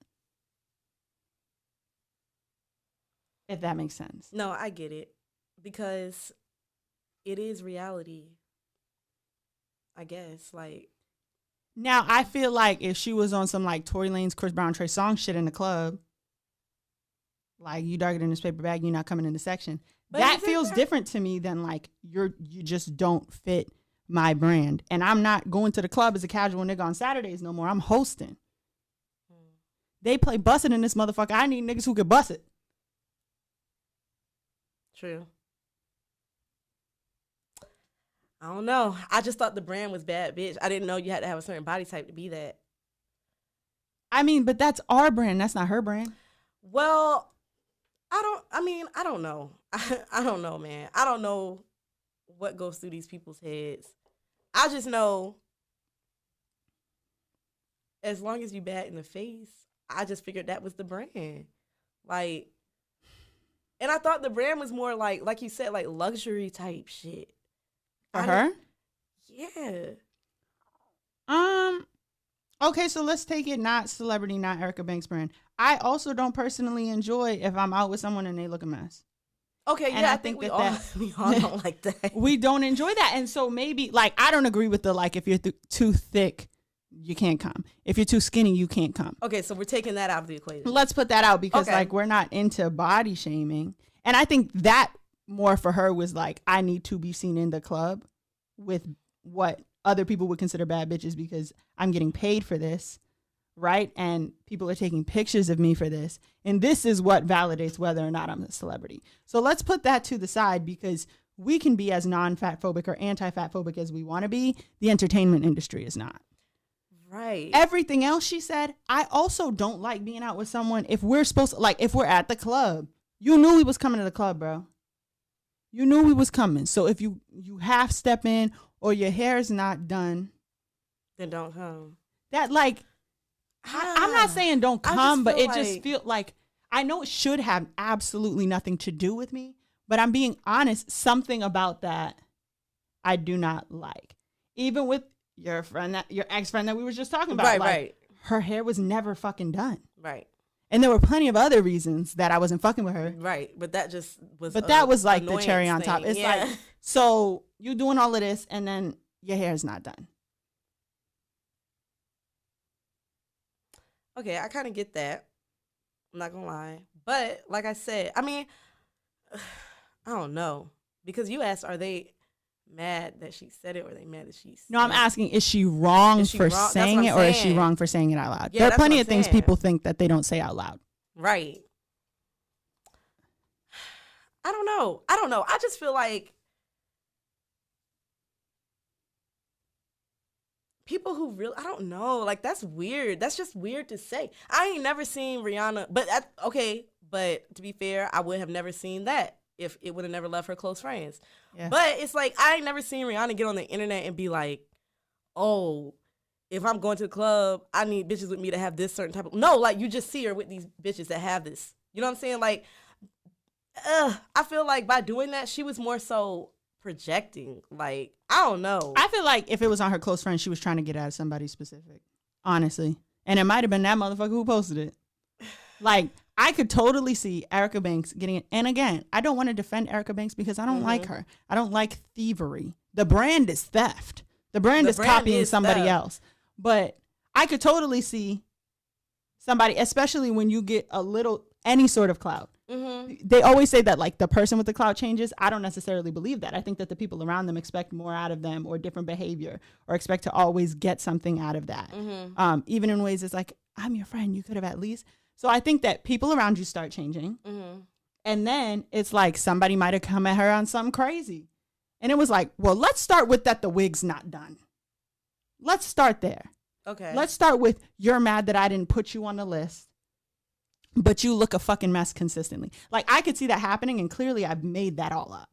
[SPEAKER 3] If that makes sense.
[SPEAKER 1] No, I get it. Because it is reality. I guess. Like.
[SPEAKER 3] Now, I feel like if she was on some like Tory Lanez, Chris Brown, Trey Songz shit in the club, like, you darker than this paper bag, you're not coming in the section. But that feels different to me than like you just don't fit my brand. And I'm not going to the club as a casual nigga on Saturdays no more. I'm hosting. They play bussin' in this motherfucker. I need niggas who can bust it.
[SPEAKER 1] True. I don't know. I just thought the brand was bad, bitch. I didn't know you had to have a certain body type to be that.
[SPEAKER 3] I mean, but that's our brand. That's not her brand.
[SPEAKER 1] Well, I don't know. I don't know, man. I don't know what goes through these people's heads. I just know as long as you bat in the face, I just figured that was the brand. Like, and I thought the brand was more like you said, like luxury type shit.
[SPEAKER 3] For her?
[SPEAKER 1] Yeah.
[SPEAKER 3] Okay, so let's take it not celebrity, not Erica Banks brand. I also don't personally enjoy if I'm out with someone and they look a mess.
[SPEAKER 1] Okay,
[SPEAKER 3] and
[SPEAKER 1] yeah, I think we all don't like that.
[SPEAKER 3] We don't enjoy that. And so maybe, like, I don't agree with the, like, if you're too thick, you can't come. If you're too skinny, you can't come.
[SPEAKER 1] Okay, so we're taking that out of the equation.
[SPEAKER 3] Let's put that out because, like, we're not into body shaming. And I think that more for her was, like, I need to be seen in the club with what other people would consider bad bitches because I'm getting paid for this, right? And people are taking pictures of me for this. And this is what validates whether or not I'm a celebrity. So let's put that to the side because we can be as non-fat phobic or anti-fat phobic as we want to be. The entertainment industry is not.
[SPEAKER 1] Right.
[SPEAKER 3] Everything else she said, I also don't like being out with someone if we're supposed to, like, if we're at the club. You knew we was coming to the club, bro. You knew we was coming. So if you half step in or your hair is not done,
[SPEAKER 1] then don't come.
[SPEAKER 3] that like, I'm not saying don't come, but it just
[SPEAKER 1] like,
[SPEAKER 3] feel like, I know it should have absolutely nothing to do with me, but I'm being honest, something about that I do not like. Even with your friend, your ex-friend that we were just talking about.
[SPEAKER 1] Right,
[SPEAKER 3] like,
[SPEAKER 1] right.
[SPEAKER 3] Her hair was never fucking done.
[SPEAKER 1] Right.
[SPEAKER 3] And there were plenty of other reasons that I wasn't fucking with her.
[SPEAKER 1] Right. But that just was
[SPEAKER 3] But that was like the
[SPEAKER 1] annoyance
[SPEAKER 3] cherry on top.
[SPEAKER 1] thing.
[SPEAKER 3] It's
[SPEAKER 1] Yeah.
[SPEAKER 3] like, so you doing all of this and then your hair is not done.
[SPEAKER 1] Okay, I kind of get that. I'm not gonna lie. But like I said, I mean, I don't know. Because you asked, are they mad that she said it or are they mad that she said
[SPEAKER 3] No, I'm
[SPEAKER 1] it?
[SPEAKER 3] asking, is she wrong
[SPEAKER 1] Is she
[SPEAKER 3] for
[SPEAKER 1] wrong? That's
[SPEAKER 3] saying
[SPEAKER 1] what
[SPEAKER 3] it
[SPEAKER 1] I'm
[SPEAKER 3] or is she
[SPEAKER 1] saying.
[SPEAKER 3] wrong for saying it out loud?
[SPEAKER 1] Yeah,
[SPEAKER 3] There are
[SPEAKER 1] that's
[SPEAKER 3] plenty
[SPEAKER 1] what
[SPEAKER 3] of
[SPEAKER 1] I'm
[SPEAKER 3] things
[SPEAKER 1] saying.
[SPEAKER 3] people think that they don't say out loud.
[SPEAKER 1] Right. I don't know. I just feel like people who really, I don't know. Like, that's weird. That's just weird to say. I ain't never seen Rihanna, but but to be fair, I would have never seen that if it would have never left her close friends.
[SPEAKER 3] Yeah.
[SPEAKER 1] But it's like, I ain't never seen Rihanna get on the internet and be like, oh, if I'm going to the club, I need bitches with me to have this certain type of, no, like, you just see her with these bitches that have this. You know what I'm saying? Like, I feel like by doing that, she was more so projecting. Like, I don't know.
[SPEAKER 3] I feel like if it was on her close friend, she was trying to get at somebody specific, honestly. And it might have been that motherfucker who posted it. Like, I could totally see Erica Banks getting it. And again, I don't want to defend Erica Banks because I don't like her. I don't like thievery. The brand is theft. The brand is copying somebody else. But I could totally see somebody, especially when you get any sort of clout. They always say that like the person with the clout changes. I don't necessarily believe that. I think that the people around them expect more out of them or different behavior or expect to always get something out of that. Even in ways it's like, I'm your friend, you could have at least. So I think that people around you start changing. And then it's like somebody might have come at her on something crazy. And it was like, well, let's start with that the wig's not done. Let's start there.
[SPEAKER 1] Okay.
[SPEAKER 3] Let's start with, you're mad that I didn't put you on the list, but you look a fucking mess consistently. Like, I could see that happening, and clearly I've made that all up.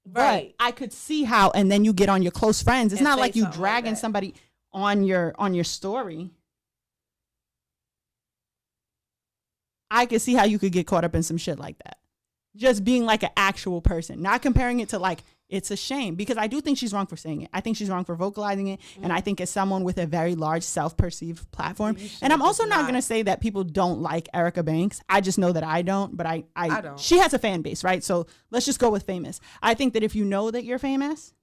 [SPEAKER 1] Right.
[SPEAKER 3] But I could see how, and then you get on your close friends. It's
[SPEAKER 1] And
[SPEAKER 3] not
[SPEAKER 1] say
[SPEAKER 3] like you
[SPEAKER 1] something like
[SPEAKER 3] dragging
[SPEAKER 1] that.
[SPEAKER 3] somebody on your story. I could see how you could get caught up in some shit like that. Just being like an actual person, not comparing it to like, it's a shame, because I do think she's wrong for saying it. I think she's wrong for vocalizing it. And I think as someone with a very large self-perceived platform, and I'm also not going to say that people don't like Erica Banks. I just know that I don't, but I
[SPEAKER 1] don't.
[SPEAKER 3] She has a fan base, right? So let's just go with famous. I think that if you know that you're famous,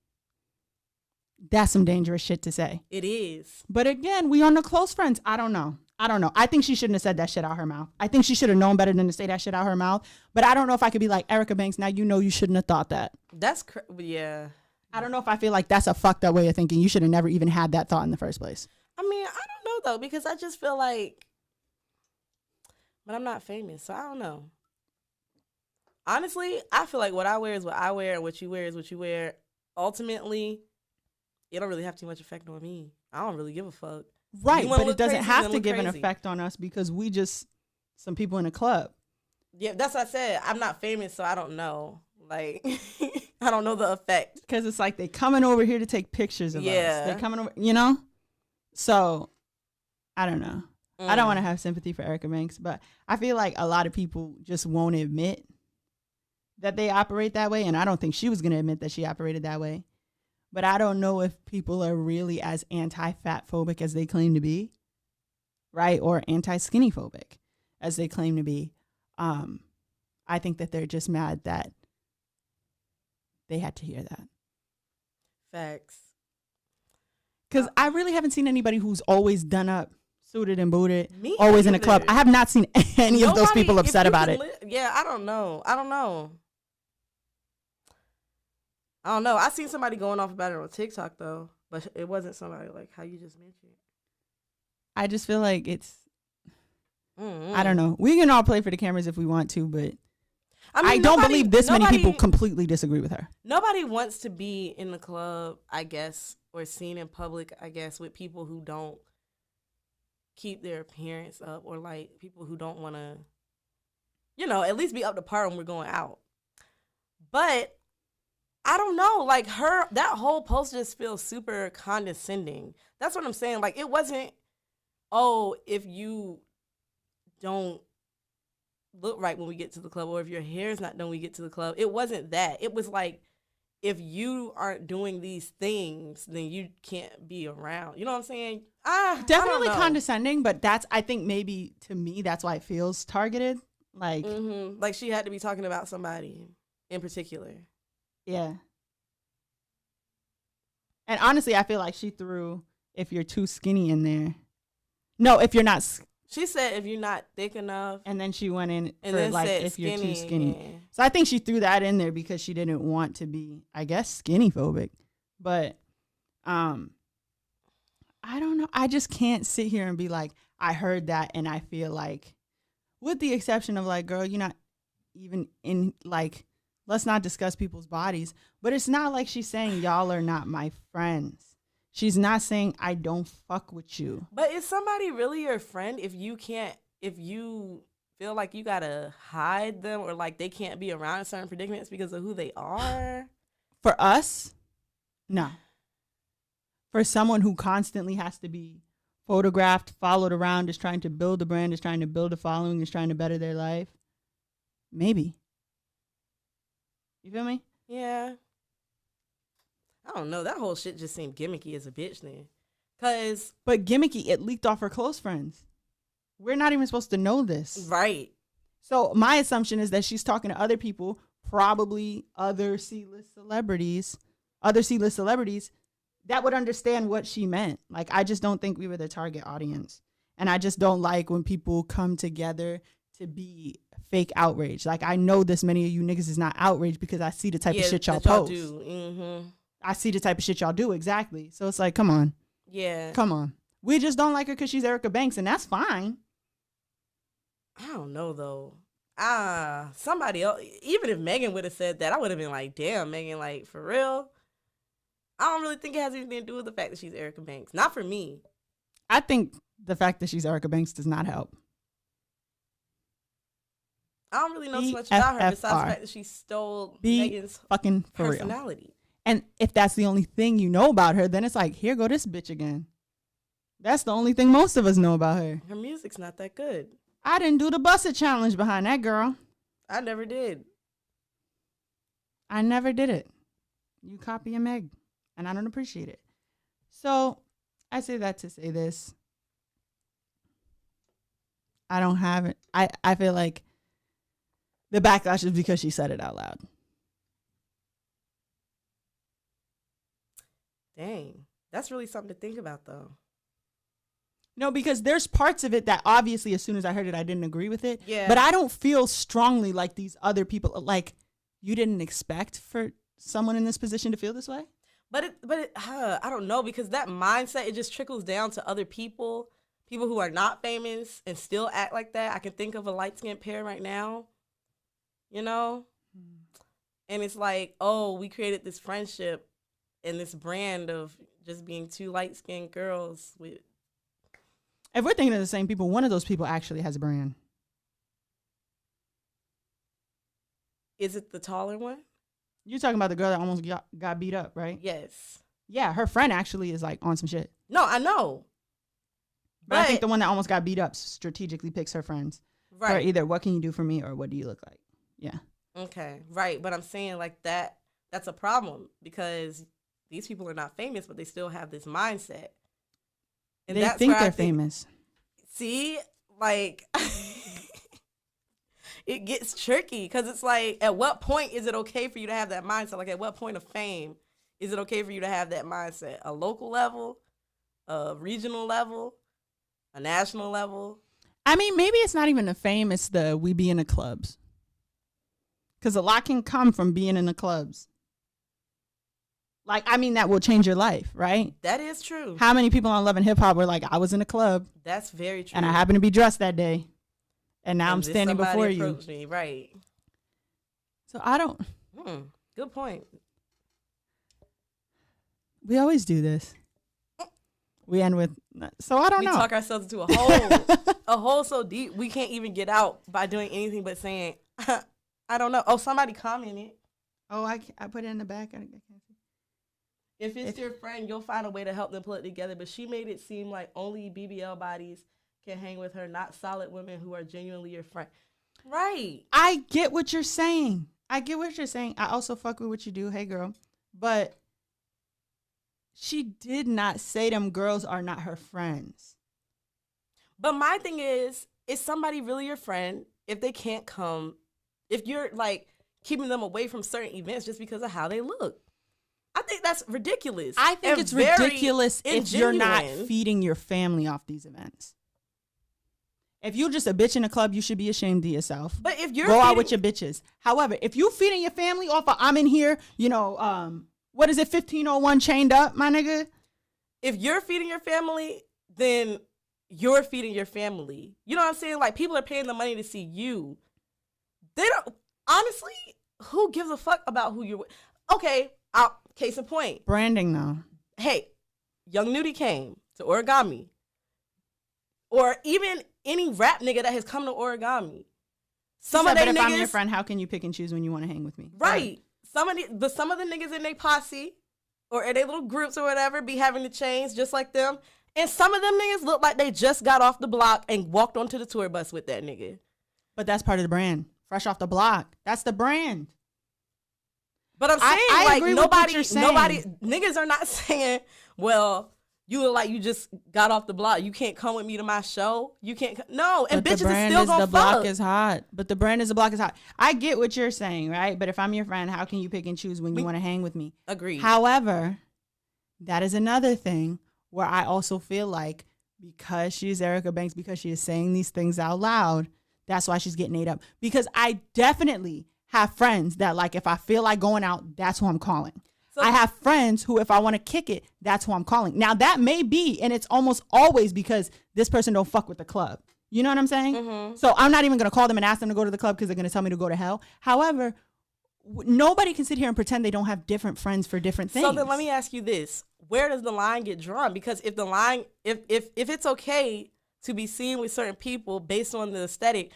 [SPEAKER 3] that's some dangerous shit to say.
[SPEAKER 1] It is.
[SPEAKER 3] But again, we on the close friends. I don't know. I think she shouldn't have said that shit out her mouth. I think she should have known better than to say that shit out her mouth. But I don't know if I could be like, Erica Banks, now you know you shouldn't have thought that.
[SPEAKER 1] That's yeah.
[SPEAKER 3] I don't know if I feel like that's a fucked up way of thinking. You should have never even had that thought in the first place.
[SPEAKER 1] I mean, I don't know though, because I just feel like, but I'm not famous, so I don't know. Honestly, I feel like what I wear is what I wear, and what you wear is what you wear. Ultimately, it don't really have too much effect on me. I don't really give a fuck.
[SPEAKER 3] Right,
[SPEAKER 1] You wanna
[SPEAKER 3] but it
[SPEAKER 1] look
[SPEAKER 3] doesn't
[SPEAKER 1] crazy,
[SPEAKER 3] have
[SPEAKER 1] then
[SPEAKER 3] to
[SPEAKER 1] look
[SPEAKER 3] give an
[SPEAKER 1] crazy.
[SPEAKER 3] effect on us because we just some people in a club.
[SPEAKER 1] Yeah, that's what I said. I'm not famous, so I don't know. Like, I don't know the effect.
[SPEAKER 3] Because it's like they coming over here to take pictures of us. They coming over, you know? So, I don't know. I don't want to have sympathy for Erica Banks, but I feel like a lot of people just won't admit that they operate that way. And I don't think she was going to admit that she operated that way. But I don't know if people are really as anti-fat phobic as they claim to be, right? Or anti-skinny phobic as they claim to be. I think that they're just mad that they had to hear that.
[SPEAKER 1] Facts.
[SPEAKER 3] Because I really haven't seen anybody who's always done up, suited and booted,
[SPEAKER 1] Me
[SPEAKER 3] always in a club.
[SPEAKER 1] either.
[SPEAKER 3] I have not seen any of those people
[SPEAKER 1] Nobody-
[SPEAKER 3] upset
[SPEAKER 1] if you
[SPEAKER 3] about
[SPEAKER 1] can
[SPEAKER 3] it.
[SPEAKER 1] yeah, I don't know. I don't know. I seen somebody going off about it on TikTok though, but it wasn't somebody like how you just mentioned.
[SPEAKER 3] I just feel like it's, I don't know. We can all play for the cameras if we want to, but I don't believe this many people completely disagree with her.
[SPEAKER 1] Nobody wants to be in the club, I guess, or seen in public, I guess, with people who don't keep their appearance up, or like people who don't want to, at least be up to par when we're going out. But I don't know. Like that whole post just feels super condescending. That's what I'm saying. Like it wasn't, oh, if you don't look right when we get to the club, or if your hair is not done when we get to the club. It wasn't that. It was like, if you aren't doing these things, then you can't be around. You know what I'm saying?
[SPEAKER 3] Definitely condescending, but I think maybe to me, that's why it feels targeted. Like,
[SPEAKER 1] like she had to be talking about somebody in particular.
[SPEAKER 3] Yeah. And honestly, I feel like she threw if you're too skinny in there. No, if you're not.
[SPEAKER 1] She said if you're not thick enough.
[SPEAKER 3] And then she went in
[SPEAKER 1] and
[SPEAKER 3] for
[SPEAKER 1] then
[SPEAKER 3] like
[SPEAKER 1] said
[SPEAKER 3] if
[SPEAKER 1] skinny,
[SPEAKER 3] you're too skinny.
[SPEAKER 1] yeah.
[SPEAKER 3] So I think she threw that in there because she didn't want to be, I guess, skinny phobic. But I don't know. I just can't sit here and be like, I heard that and I feel like, with the exception of like, girl, you're not even in, like, let's not discuss people's bodies. But it's not like she's saying y'all are not my friends. She's not saying I don't fuck with you.
[SPEAKER 1] But is somebody really your friend if you feel like you gotta hide them, or like they can't be around in certain predicaments because of who they are?
[SPEAKER 3] For us, no. For someone who constantly has to be photographed, followed around, is trying to build a brand, is trying to build a following, is trying to better their life, maybe. You feel me?
[SPEAKER 1] Yeah. I don't know. That whole shit just seemed gimmicky as a bitch then.
[SPEAKER 3] But gimmicky, it leaked off her close friends. We're not even supposed to know this.
[SPEAKER 1] Right.
[SPEAKER 3] So my assumption is that she's talking to other people, probably other C-list celebrities that would understand what she meant. Like, I just don't think we were the target audience. And I just don't like when people come together to be fake outrage. Like, I know this many of you niggas is not outraged because I see the type of shit y'all post.
[SPEAKER 1] Do. Mm-hmm.
[SPEAKER 3] I see the type of shit y'all do, exactly. So it's like, come on.
[SPEAKER 1] Yeah.
[SPEAKER 3] Come on. We just don't like her because she's Erica Banks, and that's fine.
[SPEAKER 1] I don't know, though. Somebody else, even if Megan would have said that, I would have been like, damn, Megan, like, for real? I don't really think it has anything to do with the fact that she's Erica Banks. Not for me.
[SPEAKER 3] I think the fact that she's Erica Banks does not help.
[SPEAKER 1] I don't really know so much about her besides the fact that she stole Megan's
[SPEAKER 3] fucking for
[SPEAKER 1] personality.
[SPEAKER 3] Real. And if that's the only thing you know about her, then it's like, here go this bitch again. That's the only thing most of us know about her.
[SPEAKER 1] Her music's not that good.
[SPEAKER 3] I didn't do the Busted Challenge behind that girl.
[SPEAKER 1] I never did.
[SPEAKER 3] I never did it. You copy a Meg, and I don't appreciate it. So I say that to say this. I don't have it. I feel like the backlash is because she said it out loud.
[SPEAKER 1] Dang. That's really something to think about, though.
[SPEAKER 3] No, because there's parts of it that obviously as soon as I heard it, I didn't agree with it.
[SPEAKER 1] Yeah.
[SPEAKER 3] But I don't feel strongly like these other people, like you didn't expect for someone in this position to feel this way.
[SPEAKER 1] But I don't know, because that mindset, it just trickles down to other people who are not famous and still act like that. I can think of a light-skinned pair right now, you know? And it's like, oh, we created this friendship and this brand of just being two light-skinned girls with.
[SPEAKER 3] If we're thinking of the same people, one of those people actually has a brand.
[SPEAKER 1] Is it the taller one?
[SPEAKER 3] You're talking about the girl that almost got beat up, right?
[SPEAKER 1] Yes.
[SPEAKER 3] Yeah, her friend actually is like on some shit.
[SPEAKER 1] No, I know.
[SPEAKER 3] But I think the one that almost got beat up strategically picks her friends.
[SPEAKER 1] Right.
[SPEAKER 3] For either what can you do for me or what do you look like? Yeah.
[SPEAKER 1] Okay, right. But I'm saying like that's a problem because these people are not famous, but they still have this mindset. And
[SPEAKER 3] they think they're famous.
[SPEAKER 1] See, like, it gets tricky because it's like, at what point is it okay for you to have that mindset? Like, at what point of fame is it okay for you to have that mindset? A local level, a regional level, a national level?
[SPEAKER 3] I mean, maybe it's not even the fame, it's the we be in the clubs. Because a lot can come from being in the clubs. Like, I mean, that will change your life, right?
[SPEAKER 1] That is true.
[SPEAKER 3] How many people on Love and Hip Hop were like, I was in a club.
[SPEAKER 1] That's very true.
[SPEAKER 3] And I happened to be dressed that day. And now I'm standing before you.
[SPEAKER 1] Approached me, right.
[SPEAKER 3] So I don't.
[SPEAKER 1] Good point.
[SPEAKER 3] We always do this. We end with, so I don't know.
[SPEAKER 1] We talk ourselves into a hole so deep we can't even get out by doing anything but saying, I don't know. Oh, somebody commented.
[SPEAKER 3] Oh, I put it in the back. I can't see.
[SPEAKER 1] If it's your friend, you'll find a way to help them pull it together. But she made it seem like only BBL bodies can hang with her, not solid women who are genuinely your friend. Right.
[SPEAKER 3] I get what you're saying. I also fuck with what you do. Hey, girl. But she did not say them girls are not her friends.
[SPEAKER 1] But my thing is somebody really your friend if they can't come, if you're like keeping them away from certain events just because of how they look? I think that's ridiculous.
[SPEAKER 3] I think it's ridiculous if you're not feeding your family off these events. If you're just a bitch in a club, you should be ashamed of yourself.
[SPEAKER 1] But if you're
[SPEAKER 3] go out with your bitches. However, if you feeding your family off of I'm in here, what is it, 1501 chained up, my nigga?
[SPEAKER 1] If you're feeding your family, then you're feeding your family. You know what I'm saying? Like, people are paying the money to see you. They don't, honestly, who gives a fuck about who you're with? Okay, case in point.
[SPEAKER 3] Branding, though.
[SPEAKER 1] Hey, Young Nudie came to Origami. Or even any rap nigga that has come to Origami.
[SPEAKER 3] Some of them niggas, if I'm your friend, how can you pick and choose when you want to hang with me?
[SPEAKER 1] Right. Some of the niggas in their posse or in their little groups or whatever be having the chains just like them. And some of them niggas look like they just got off the block and walked onto the tour bus with that nigga.
[SPEAKER 3] But that's part of the brand. Fresh off the block. That's the brand.
[SPEAKER 1] But I'm saying, I like, nobody, niggas are not saying, well, you look like you just got off the block. You can't come with me to my show. You can't. No, and bitches are still gonna fuck.
[SPEAKER 3] The block is hot. But the brand is the block is hot. I get what you're saying, right? But if I'm your friend, how can you pick and choose when you want to hang with me?
[SPEAKER 1] Agreed.
[SPEAKER 3] However, that is another thing where I also feel like because she's Erica Banks, because she is saying these things out loud, that's why she's getting ate up. Because I definitely have friends that, like, if I feel like going out, that's who I'm calling. So I have friends who, if I want to kick it, that's who I'm calling. Now, that may be, and it's almost always because this person don't fuck with the club. You know what I'm saying? Mm-hmm. So I'm not even going to call them and ask them to go to the club because they're going to tell me to go to hell. However, nobody can sit here and pretend they don't have different friends for different things.
[SPEAKER 1] So then let me ask you this. Where does the line get drawn? Because if the line, if it's okay to be seen with certain people based on the aesthetic,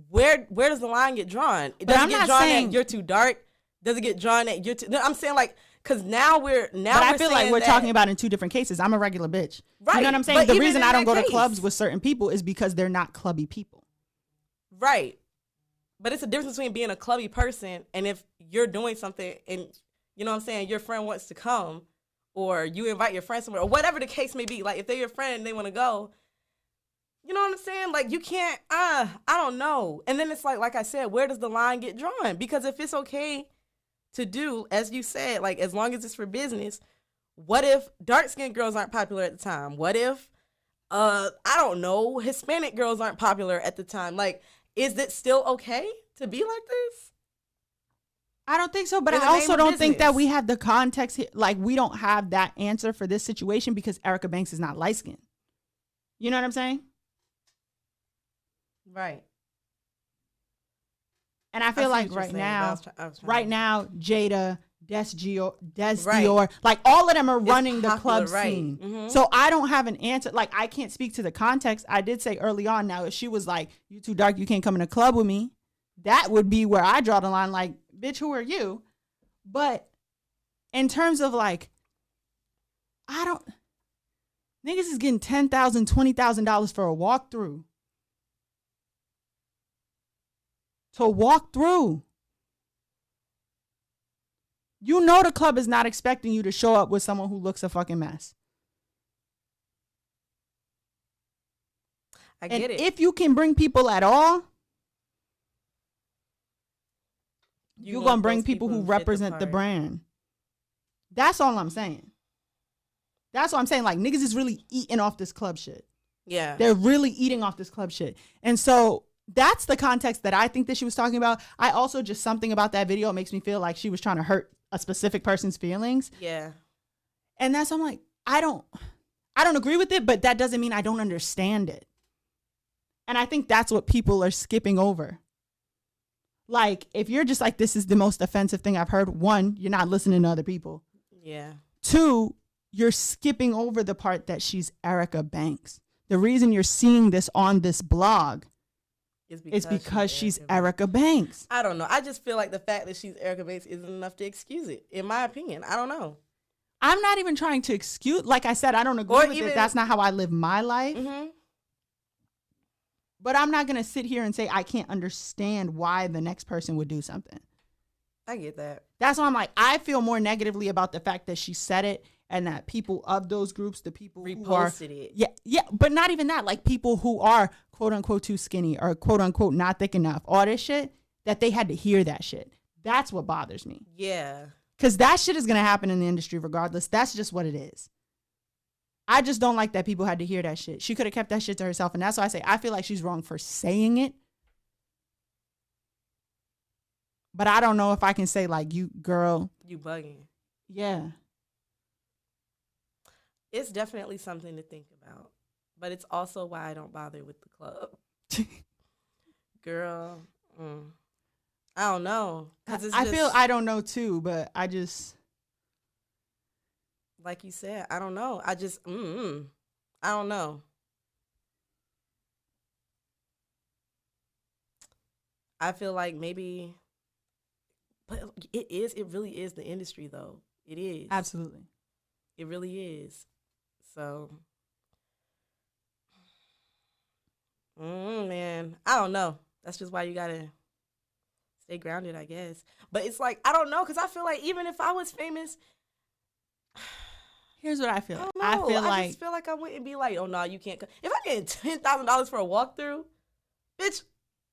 [SPEAKER 1] where does the line get drawn? Does it get drawn that you're too dark? Does it get drawn that you're too... No, I'm saying, like, because now we're... But
[SPEAKER 3] I feel like we're talking about in two different cases. I'm a regular bitch. Right. You know what I'm saying? But the reason I don't go to clubs with certain people is because they're not clubby people.
[SPEAKER 1] Right. But it's a difference between being a clubby person and if you're doing something and, you know what I'm saying, your friend wants to come or you invite your friend somewhere or whatever the case may be. Like, if they're your friend and they want to go, you know what I'm saying? Like, you can't, I don't know. And then it's like I said, where does the line get drawn? Because if it's okay to do, as you said, like, as long as it's for business, what if dark-skinned girls aren't popular at the time? What if, I don't know, Hispanic girls aren't popular at the time? Like, is it still okay to be like this?
[SPEAKER 3] I don't think so, but I also don't think that we have the context here. Like, we don't have that answer for this situation because Erica Banks is not light-skinned. You know what I'm saying?
[SPEAKER 1] Right.
[SPEAKER 3] And I feel like right now, Jada, Dior, like all of them are running the club scene. Mm-hmm. So I don't have an answer. Like, I can't speak to the context. I did say early on, now if she was like, you too dark, you can't come in a club with me, that would be where I draw the line. Like, bitch, who are you? But in terms of like, niggas is getting $10,000, $20,000 for a walkthrough. To walk through. You know the club is not expecting you to show up with someone who looks a fucking mess.
[SPEAKER 1] I get it.
[SPEAKER 3] If you can bring people at all, you're going to bring people who represent the brand. That's all I'm saying. That's what I'm saying. Like, niggas is really eating off this club shit.
[SPEAKER 1] Yeah.
[SPEAKER 3] They're really eating off this club shit. And so that's the context that I think that she was talking about. I also just something about that video makes me feel like she was trying to hurt a specific person's feelings.
[SPEAKER 1] Yeah.
[SPEAKER 3] And I'm like, I don't agree with it, but that doesn't mean I don't understand it. And I think that's what people are skipping over. Like, if you're just like, this is the most offensive thing I've heard, one, you're not listening to other people.
[SPEAKER 1] Yeah.
[SPEAKER 3] Two, you're skipping over the part that she's Erica Banks. The reason you're seeing this on this blog It's because she's Erica Banks.
[SPEAKER 1] I don't know. I just feel like the fact that she's Erica Banks isn't enough to excuse it, in my opinion. I don't know.
[SPEAKER 3] I'm not even trying to excuse. Like I said, I don't agree with it. That's not how I live my life.
[SPEAKER 1] Mm-hmm.
[SPEAKER 3] But I'm not going to sit here and say I can't understand why the next person would do something.
[SPEAKER 1] I get that.
[SPEAKER 3] That's why I'm like, I feel more negatively about the fact that she said it and that people of those groups, the people
[SPEAKER 1] reposted
[SPEAKER 3] who are,
[SPEAKER 1] it.
[SPEAKER 3] Yeah, but not even that. Like people who are quote unquote too skinny or quote unquote not thick enough, all this shit, that they had to hear that shit. That's what bothers me.
[SPEAKER 1] Yeah.
[SPEAKER 3] Because that shit is going to happen in the industry regardless. That's just what it is. I just don't like that people had to hear that shit. She could have kept that shit to herself. And that's why I say I feel like she's wrong for saying it. But I don't know if I can say like, you girl.
[SPEAKER 1] You bugging.
[SPEAKER 3] Yeah.
[SPEAKER 1] It's definitely something to think about. But it's also why I don't bother with the club. Girl. I don't know.
[SPEAKER 3] I feel I don't know too, but I just.
[SPEAKER 1] Like you said, I don't know. I just, I don't know. I feel like maybe, but it really is the industry though. It is.
[SPEAKER 3] Absolutely.
[SPEAKER 1] It really is. So, man, I don't know. That's just why you gotta stay grounded, I guess. But it's like, I don't know, because I feel like even if I was famous,
[SPEAKER 3] here's what I feel.
[SPEAKER 1] I just feel like I wouldn't be like, oh no, you can't come. If I get $10,000 for a walkthrough, bitch,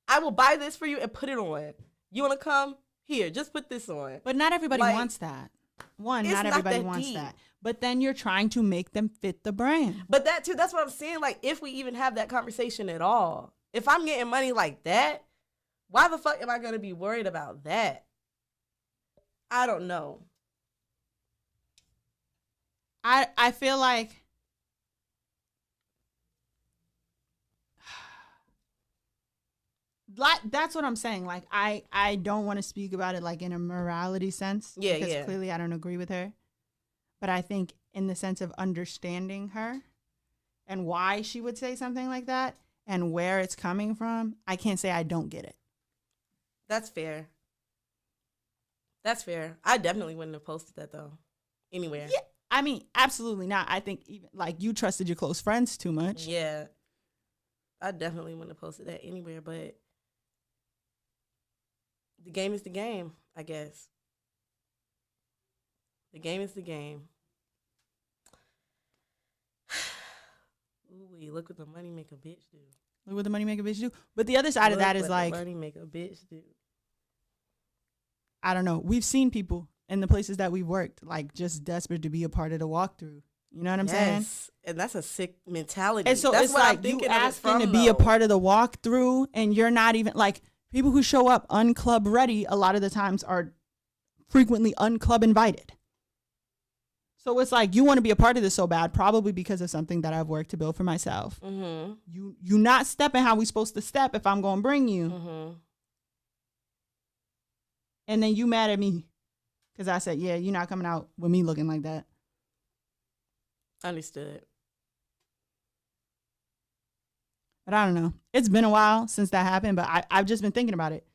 [SPEAKER 1] I will buy this for you and put it on. You want to come? Here, just put this on.
[SPEAKER 3] But not everybody wants that. One, not everybody wants that. But then you're trying to make them fit the brand.
[SPEAKER 1] But that too, that's what I'm saying. Like, if we even have that conversation at all, if I'm getting money like that, why the fuck am I going to be worried about that? I don't know.
[SPEAKER 3] I feel like that's what I'm saying. Like I don't want to speak about it like in a morality sense.
[SPEAKER 1] Yeah,
[SPEAKER 3] because clearly I don't agree with her. But I think in the sense of understanding her and why she would say something like that and where it's coming from, I can't say I don't get it.
[SPEAKER 1] That's fair. That's fair. I definitely wouldn't have posted that though. Anywhere.
[SPEAKER 3] Yeah. I mean, absolutely not. I think even like you trusted your close friends too much.
[SPEAKER 1] Yeah. I definitely wouldn't have posted that anywhere, but the game is the game, I guess. The game is the game. Ooh, look what the money make a bitch do.
[SPEAKER 3] Look what the money make a bitch do. But the other side of that is like,
[SPEAKER 1] money make a bitch do.
[SPEAKER 3] I don't know. We've seen people in the places that we've worked, like just desperate to be a part of the walkthrough. You know what I'm saying?
[SPEAKER 1] And that's a sick mentality.
[SPEAKER 3] And so
[SPEAKER 1] that's
[SPEAKER 3] it's
[SPEAKER 1] what
[SPEAKER 3] like
[SPEAKER 1] I'm thinking
[SPEAKER 3] you asking
[SPEAKER 1] from,
[SPEAKER 3] to be a part of the walkthrough, and you're not even like people who show up unclub ready. A lot of the times are frequently unclub invited. So it's like you want to be a part of this so bad, probably because of something that I've worked to build for myself.
[SPEAKER 1] Mm-hmm.
[SPEAKER 3] You not stepping how we supposed to step if I'm going to bring you.
[SPEAKER 1] Mm-hmm.
[SPEAKER 3] And then you mad at me because I said, yeah, you're not coming out with me looking like that.
[SPEAKER 1] Understood.
[SPEAKER 3] But I don't know. It's been a while since that happened, but I've just been thinking about it.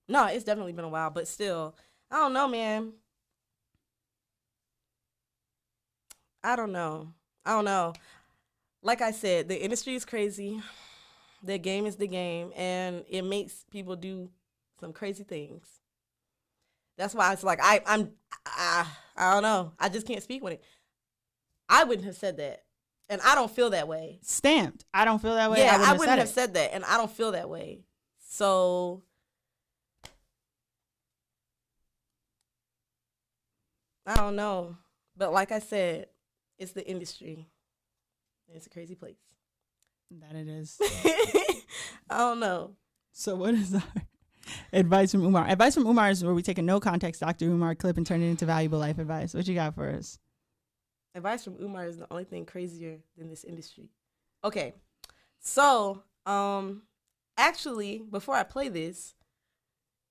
[SPEAKER 1] No, it's definitely been a while, but still, I don't know, man. I don't know. Like I said, the industry is crazy. The game is the game, and it makes people do some crazy things. That's why it's like I don't know. I just can't speak with it. I wouldn't have said that, and I don't feel that way.
[SPEAKER 3] Stamped. I don't feel that way.
[SPEAKER 1] Yeah, I wouldn't have said that, and I don't feel that way. So I don't know. But like I said, it's the industry. It's a crazy place.
[SPEAKER 3] That it is.
[SPEAKER 1] I don't know.
[SPEAKER 3] So what is our advice from Umar? Advice from Umar is where we take a no context Dr. Umar clip and turn it into valuable life advice. What you got for us?
[SPEAKER 1] Advice from Umar is the only thing crazier than this industry. Okay. So, actually, before I play this,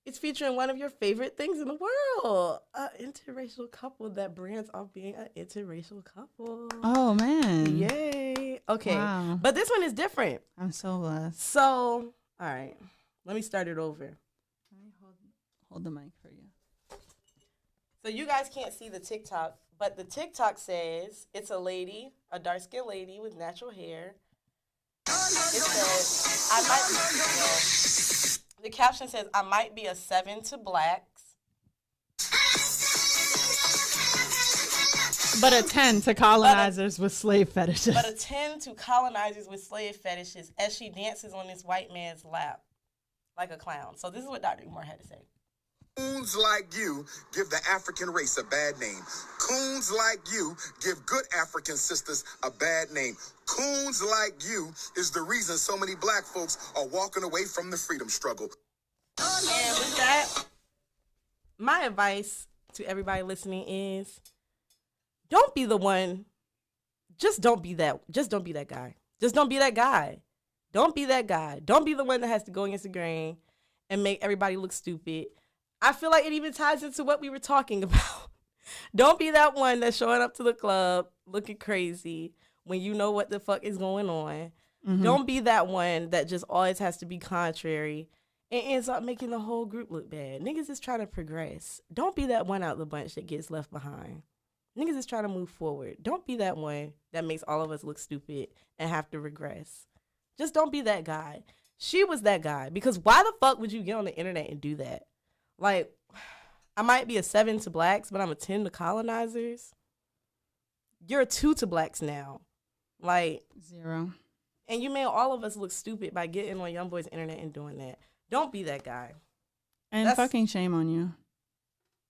[SPEAKER 1] it's featuring one of your favorite things in the world, an interracial couple that brands off being an interracial couple.
[SPEAKER 3] Oh, man.
[SPEAKER 1] Yay. Okay.
[SPEAKER 3] Wow.
[SPEAKER 1] But this one is different.
[SPEAKER 3] I'm so blessed.
[SPEAKER 1] So, All right. Let me start it over.
[SPEAKER 3] Let me hold the mic for you.
[SPEAKER 1] So you guys can't see the TikTok, but the TikTok says it's a lady, a dark-skinned lady with natural hair. It says, the caption says, I might be a 7 to blacks.
[SPEAKER 3] But a 10 to colonizers with slave fetishes.
[SPEAKER 1] But a 10 to colonizers with slave fetishes as she dances on this white man's lap like a clown. So this is what Dr. Umar had to say.
[SPEAKER 2] Coons like you give the African race a bad name. Coons like you give good African sisters a bad name. Coons like you is the reason so many black folks are walking away from the freedom struggle.
[SPEAKER 1] And with that, my advice to everybody listening is don't be the one. Just don't be that. Just don't be that guy. Just don't be that guy. Don't be that guy. Don't be the one that has to go against the grain and make everybody look stupid. I feel like it even ties into what we were talking about. Don't be that one that's showing up to the club looking crazy when you know what the fuck is going on. Mm-hmm. Don't be that one that just always has to be contrary and ends up making the whole group look bad. Niggas is trying to progress. Don't be that one out of the bunch that gets left behind. Niggas is trying to move forward. Don't be that one that makes all of us look stupid and have to regress. Just don't be that guy. She was that guy, because why the fuck would you get on the internet and do that? Like, I might be a 7 to blacks, but I'm a 10 to colonizers. You're a 2 to blacks now. Like,
[SPEAKER 3] 0.
[SPEAKER 1] And you made all of us look stupid by getting on YoungBoy's internet and doing that. Don't be that guy.
[SPEAKER 3] And fucking shame on you.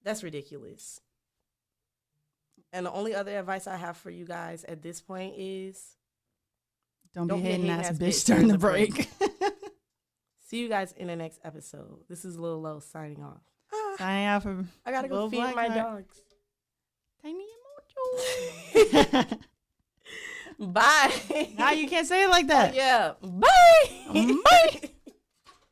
[SPEAKER 1] That's ridiculous. And the only other advice I have for you guys at this point is
[SPEAKER 3] don't be hating ass bitch during the break.
[SPEAKER 1] See you guys in the next episode. This is Lil Lo signing off.
[SPEAKER 3] Signing off for
[SPEAKER 1] I gotta go feed my dogs.
[SPEAKER 3] Tiny mucho.
[SPEAKER 1] Bye.
[SPEAKER 3] Now you can't say it like that.
[SPEAKER 1] Yeah. Bye.
[SPEAKER 3] Bye.